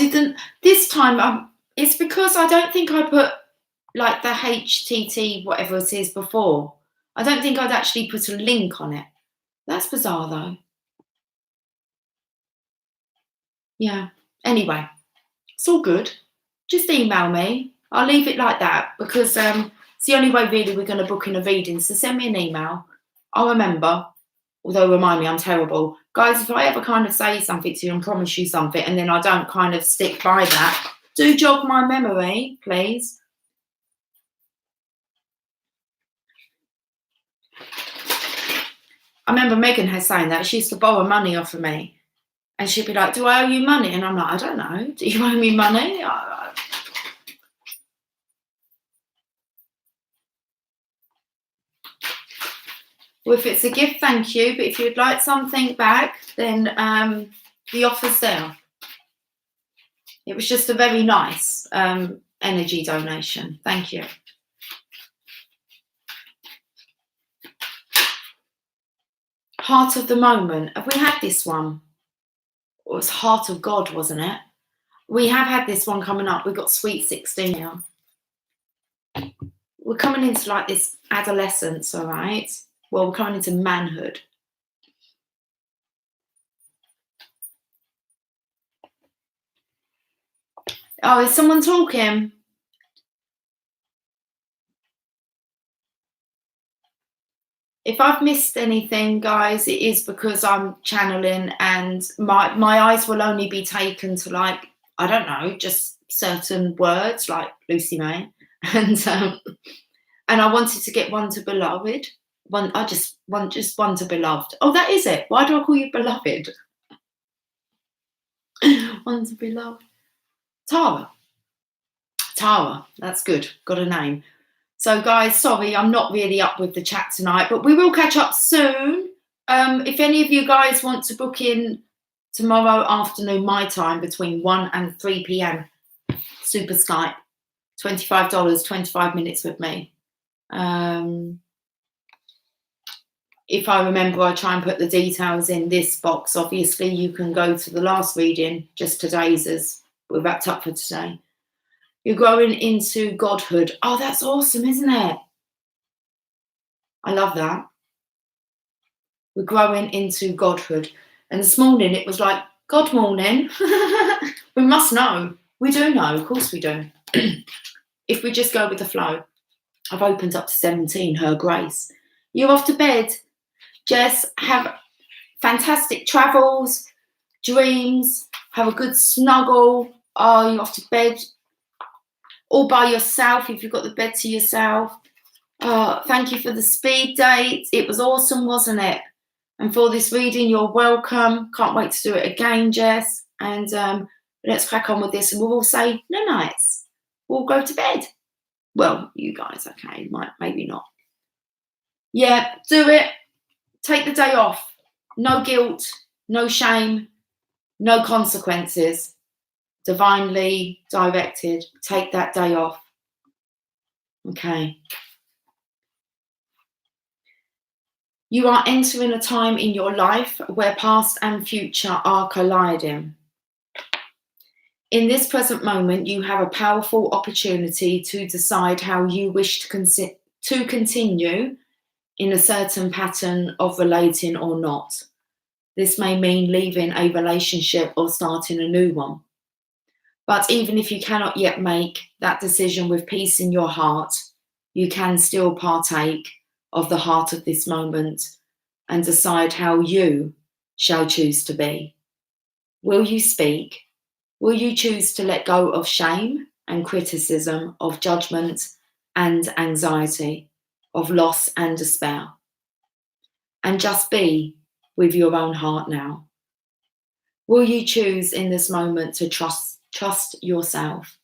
S1: this time, it's because I don't think I put like the HTT, whatever it is, before. I don't think I'd actually put a link on it. That's bizarre though. Yeah, anyway, it's all good. Just email me. I'll leave it like that because it's the only way really we're going to book in a reading. So send me an email. I'll remember, although remind me I'm terrible. Guys, if I ever kind of say something to you and promise you something and then I don't kind of stick by that, do jog my memory, please. I remember Megan had saying that. She used to borrow money off of me. And she'd be like, do I owe you money? And I'm like, I don't know. Do you owe me money? Well, if it's a gift, thank you. But if you'd like something back, then the offer's there. It was just a very nice energy donation. Thank you. Heart of the Moment. Have we had this one? It was Heart of God, wasn't it? We have had this one coming up. We've got Sweet 16 now. We're coming into like this adolescence, all right? Well, we're coming into manhood. Oh, is someone talking? If I've missed anything, guys, it is because I'm channeling and my eyes will only be taken to, like, I don't know, just certain words like Lucy May. And I wanted to get one to beloved. One to beloved. Oh, that is it. Why do I call you beloved? One to beloved. Tara. That's good. Got a name. So, guys, sorry, I'm not really up with the chat tonight, but we will catch up soon. If any of you guys want to book in tomorrow afternoon, my time, between 1 and 3 p.m, super Skype, $25, 25 minutes with me. If I remember, I try and put the details in this box. Obviously, you can go to the last reading, just today's, as we're wrapped up for today. You're growing into godhood. Oh, that's awesome, isn't it? I love that. We're growing into godhood. And this morning it was like, God morning. We must know. We do know. Of course we do. If we just go with the flow. I've opened up to 17, her grace. You're off to bed. Jess, have fantastic travels, dreams, have a good snuggle. Oh, you're off to bed. All by yourself, if you've got the bed to yourself. Thank you for the speed date. It was awesome, wasn't it? And for this reading, you're welcome. Can't wait to do it again, Jess. And let's crack on with this. And we'll all say no nights. We'll go to bed. Well, you guys, okay. Maybe not. Yeah, do it. Take the day off. No guilt, no shame, no consequences. Divinely directed. Take that day off. Okay. You are entering a time in your life where past and future are colliding. In this present moment, you have a powerful opportunity to decide how you wish to continue in a certain pattern of relating or not. This may mean leaving a relationship or starting a new one. But even if you cannot yet make that decision with peace in your heart, you can still partake of the heart of this moment and decide how you shall choose to be. Will you speak? Will you choose to let go of shame and criticism, of judgment and anxiety, of loss and despair? And just be with your own heart now. Will you choose in this moment to trust yourself?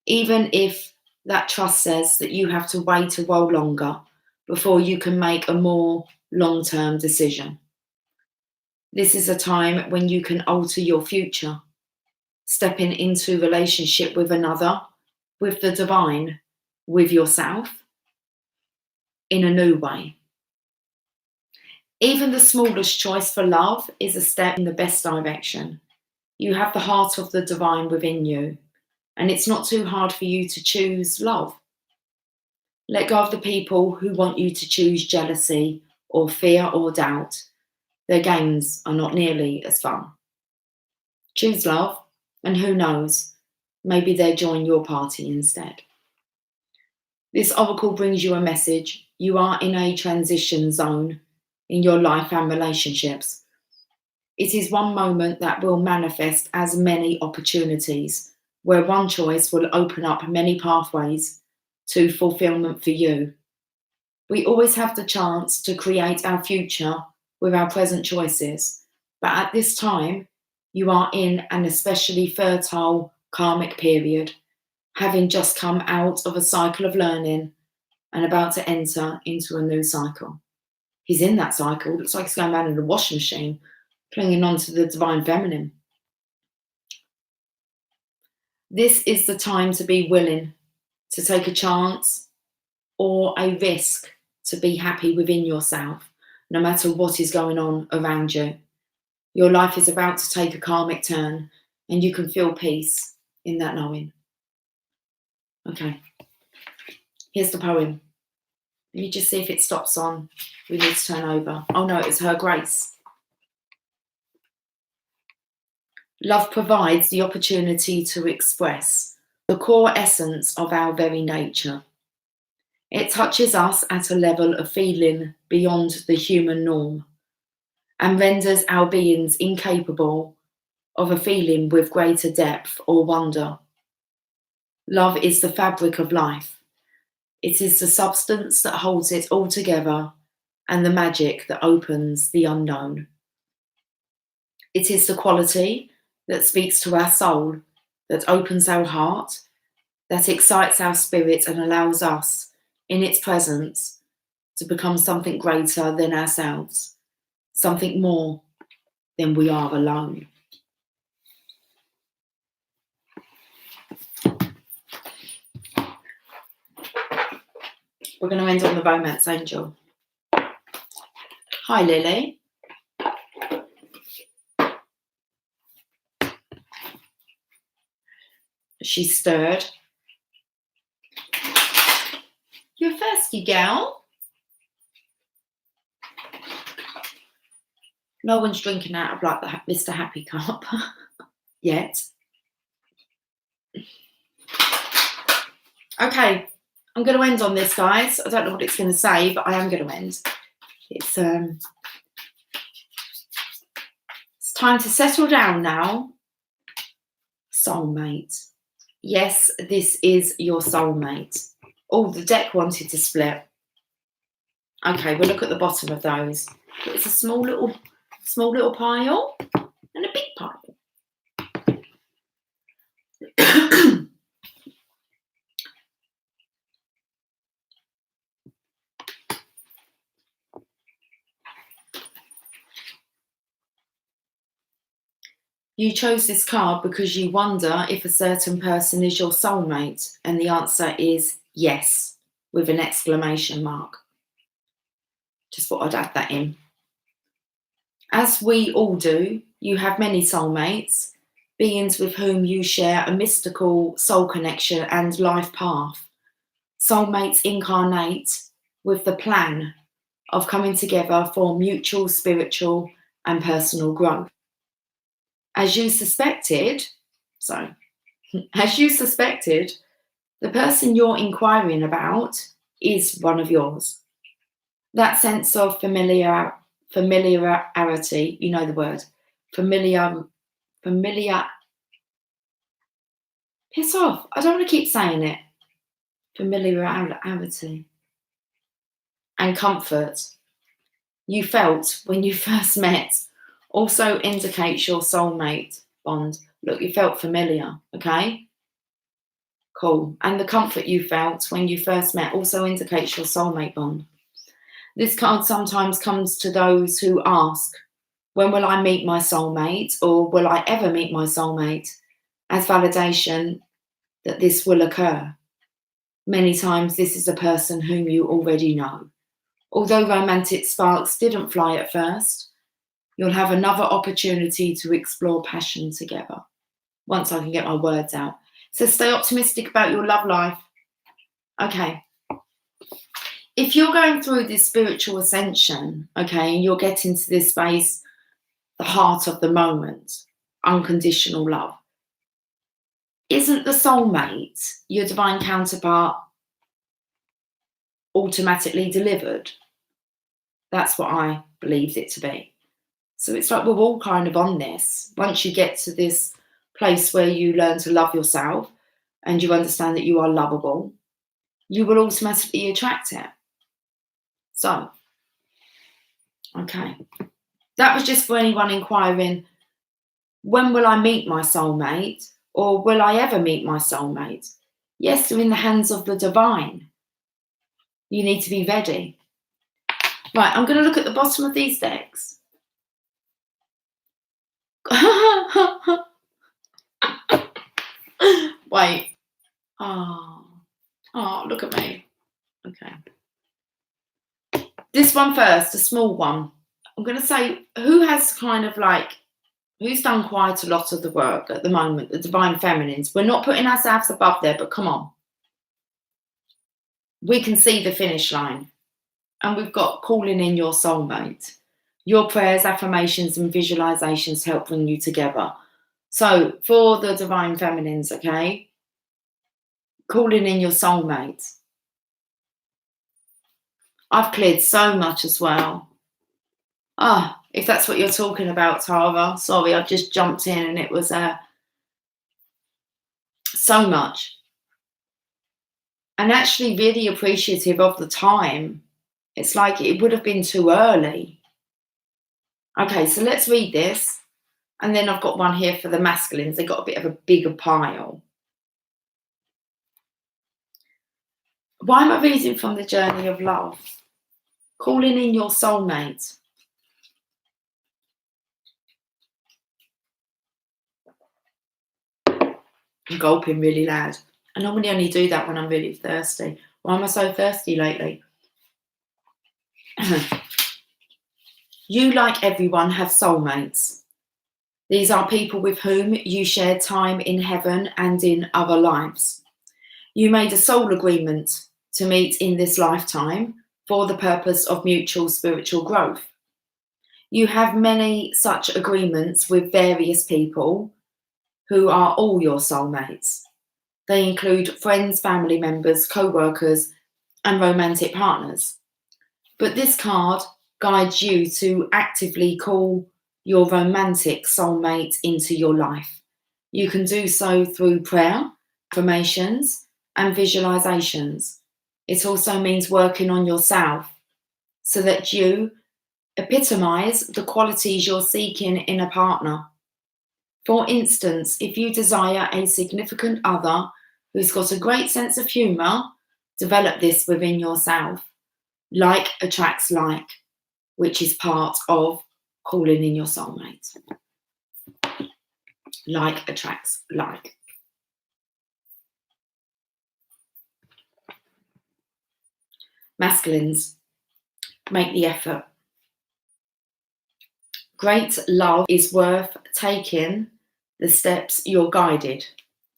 S1: Even if that trust says that you have to wait a while longer before you can make a more long-term decision. This is a time when you can alter your future, stepping into relationship with another, with the divine, with yourself, in a new way. Even the smallest choice for love is a step in the best direction. You have the heart of the divine within you, and it's not too hard for you to choose love. Let go of the people who want you to choose jealousy or fear or doubt. Their games are not nearly as fun. Choose love, and who knows, maybe they'll join your party instead. This oracle brings you a message. You are in a transition zone in your life and relationships. It is one moment that will manifest as many opportunities, where one choice will open up many pathways to fulfillment for you. We always have the chance to create our future with our present choices, but at this time, you are in an especially fertile karmic period, having just come out of a cycle of learning and about to enter into a new cycle. He's in that cycle. Looks like he's going around in the washing machine, clinging on to the divine feminine. This is the time to be willing to take a chance or a risk to be happy within yourself, no matter what is going on around you. Your life is about to take a karmic turn, and you can feel peace in that knowing. Okay, here's the poem. Let me just see if it stops on. We need to turn over. Oh no, it's Her Grace. Love provides the opportunity to express the core essence of our very nature. It touches us at a level of feeling beyond the human norm and renders our beings incapable of a feeling with greater depth or wonder. Love is the fabric of life. It is the substance that holds it all together and the magic that opens the unknown. It is the quality that speaks to our soul, that opens our heart, that excites our spirit and allows us, in its presence, to become something greater than ourselves, something more than we are alone. We're going to end on the romance angel. Hi, Lily. She's stirred. You're thirsty, gal. No one's drinking out of like the Mr. Happy cup yet. Okay, I'm going to end on this, guys. I don't know what it's going to say, but I am going to end. It's time to settle down now. Soulmate. Yes, this is your soulmate. Oh, the deck wanted to split. Okay, we'll look at the bottom of those. It's a small little pile and a big pile. You chose this card because you wonder if a certain person is your soulmate, and the answer is yes, with an exclamation mark. Just thought I'd add that in. As we all do, you have many soulmates, beings with whom you share a mystical soul connection and life path. Soulmates incarnate with the plan of coming together for mutual spiritual and personal growth. As you suspected, the person you're inquiring about is one of yours. That sense of familiarity, you know the word, familiar, piss off. I don't want to keep saying it. Familiarity and comfort you felt when you first met also indicates your soulmate bond. Look, you felt familiar, okay? Cool. And the comfort you felt when you first met also indicates your soulmate bond. This card sometimes comes to those who ask, when will I meet my soulmate, or will I ever meet my soulmate, as validation that this will occur. Many times this is a person whom you already know. Although romantic sparks didn't fly at first, you'll have another opportunity to explore passion together. Once I can get my words out. So stay optimistic about your love life. Okay. If you're going through this spiritual ascension, okay, and you're getting to this space, the heart of the moment, unconditional love, isn't the soulmate, your divine counterpart, automatically delivered? That's what I believed it to be. So it's like we're all kind of on this. Once you get to this place where you learn to love yourself and you understand that you are lovable, you will automatically attract it. So, okay. That was just for anyone inquiring, when will I meet my soulmate? Or will I ever meet my soulmate? Yes, they're in the hands of the divine. You need to be ready. Right, I'm going to look at the bottom of these decks. Wait. Oh, look at me. Okay. This one first, a small one. I'm going to say, who has kind of like, who's done quite a lot of the work at the moment, the divine feminines? We're not putting ourselves above there, but come on. We can see the finish line. And we've got calling in your soulmate. Your prayers, affirmations, and visualizations help bring you together. So for the divine feminines, okay, calling in your soulmate. I've cleared so much as well. If that's what you're talking about, Tara, sorry, I've just jumped in and it was so much. And actually really appreciative of the time. It's like it would have been too early. Okay, so let's read this. And then I've got one here for the masculines. They've got a bit of a bigger pile. Why am I reading from the journey of love? Calling in your soulmate. I'm gulping really loud. I normally only do that when I'm really thirsty. Why am I so thirsty lately? You, like everyone, have soulmates. These are people with whom you share time in heaven and in other lives. You made a soul agreement to meet in this lifetime for the purpose of mutual spiritual growth. You have many such agreements with various people who are all your soulmates. They include friends, family members, co-workers, and romantic partners. But this card guides you to actively call your romantic soulmate into your life. You can do so through prayer, affirmations, and visualizations. It also means working on yourself so that you epitomize the qualities you're seeking in a partner. For instance, if you desire a significant other who's got a great sense of humour, develop this within yourself. Like attracts like, which is part of calling in your soulmate. Like attracts like. Masculines, make the effort. Great love is worth taking the steps you're guided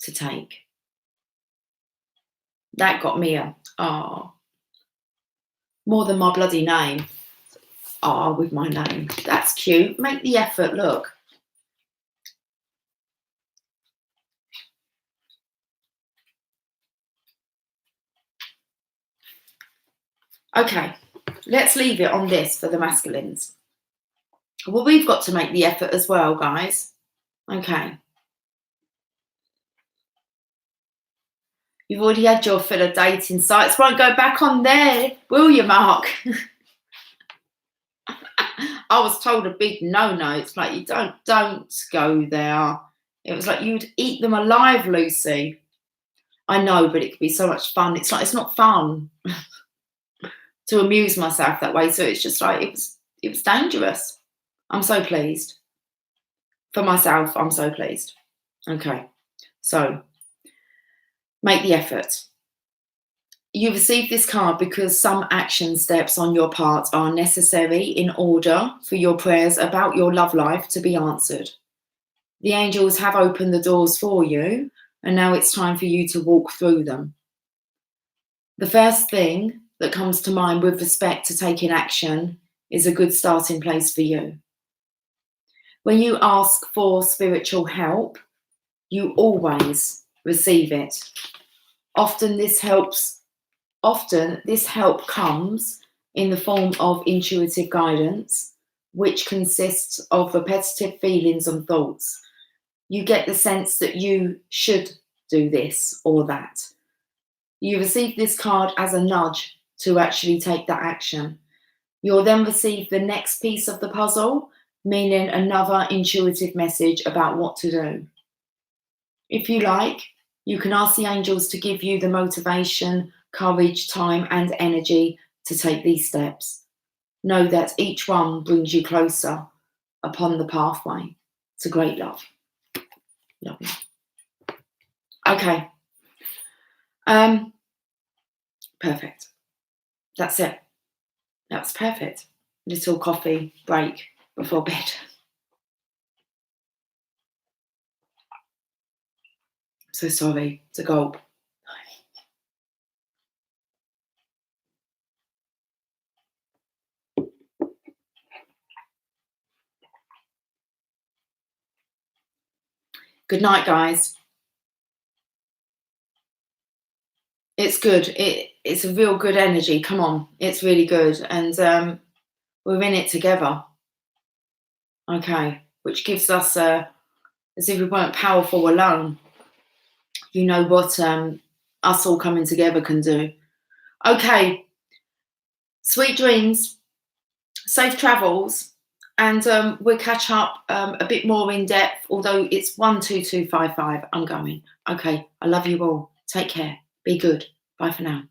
S1: to take. That got me more than my bloody name. With my name. That's cute. Make the effort, look. Okay, let's leave it on this for the masculines. Well, we've got to make the effort as well, guys. Okay. You've already had your fill of dating sites. Won't go back on there, will you, Mark? I was told a big no-no. It's like, you don't go there. It was like you'd eat them alive, Lucy. I know, but it could be so much fun. It's like, it's not fun to amuse myself that way. So it's just like, it was dangerous. I'm so pleased. For myself, I'm so pleased. Okay, so make the effort. You received this card because some action steps on your part are necessary in order for your prayers about your love life to be answered. The angels have opened the doors for you, and now it's time for you to walk through them. The first thing that comes to mind with respect to taking action is a good starting place for you. When you ask for spiritual help, you always receive it. Often this help comes in the form of intuitive guidance, which consists of repetitive feelings and thoughts. You get the sense that you should do this or that. You receive this card as a nudge to actually take that action. You'll then receive the next piece of the puzzle, meaning another intuitive message about what to do. If you like, you can ask the angels to give you the motivation, courage, time, and energy to take these steps. Know that each one brings you closer upon the pathway to great love. Love you. Okay. Perfect. That's it. That's perfect. Little coffee break before bed. So sorry to gulp. Good night, guys. It's good. It's a real good energy. Come on. It's really good. And we're in it together. Okay. Which gives us, as if we weren't powerful alone, you know what us all coming together can do. Okay. Sweet dreams. Safe travels. And we'll catch up a bit more in depth, although it's 12255. I'm going. Okay. I love you all. Take care. Be good. Bye for now.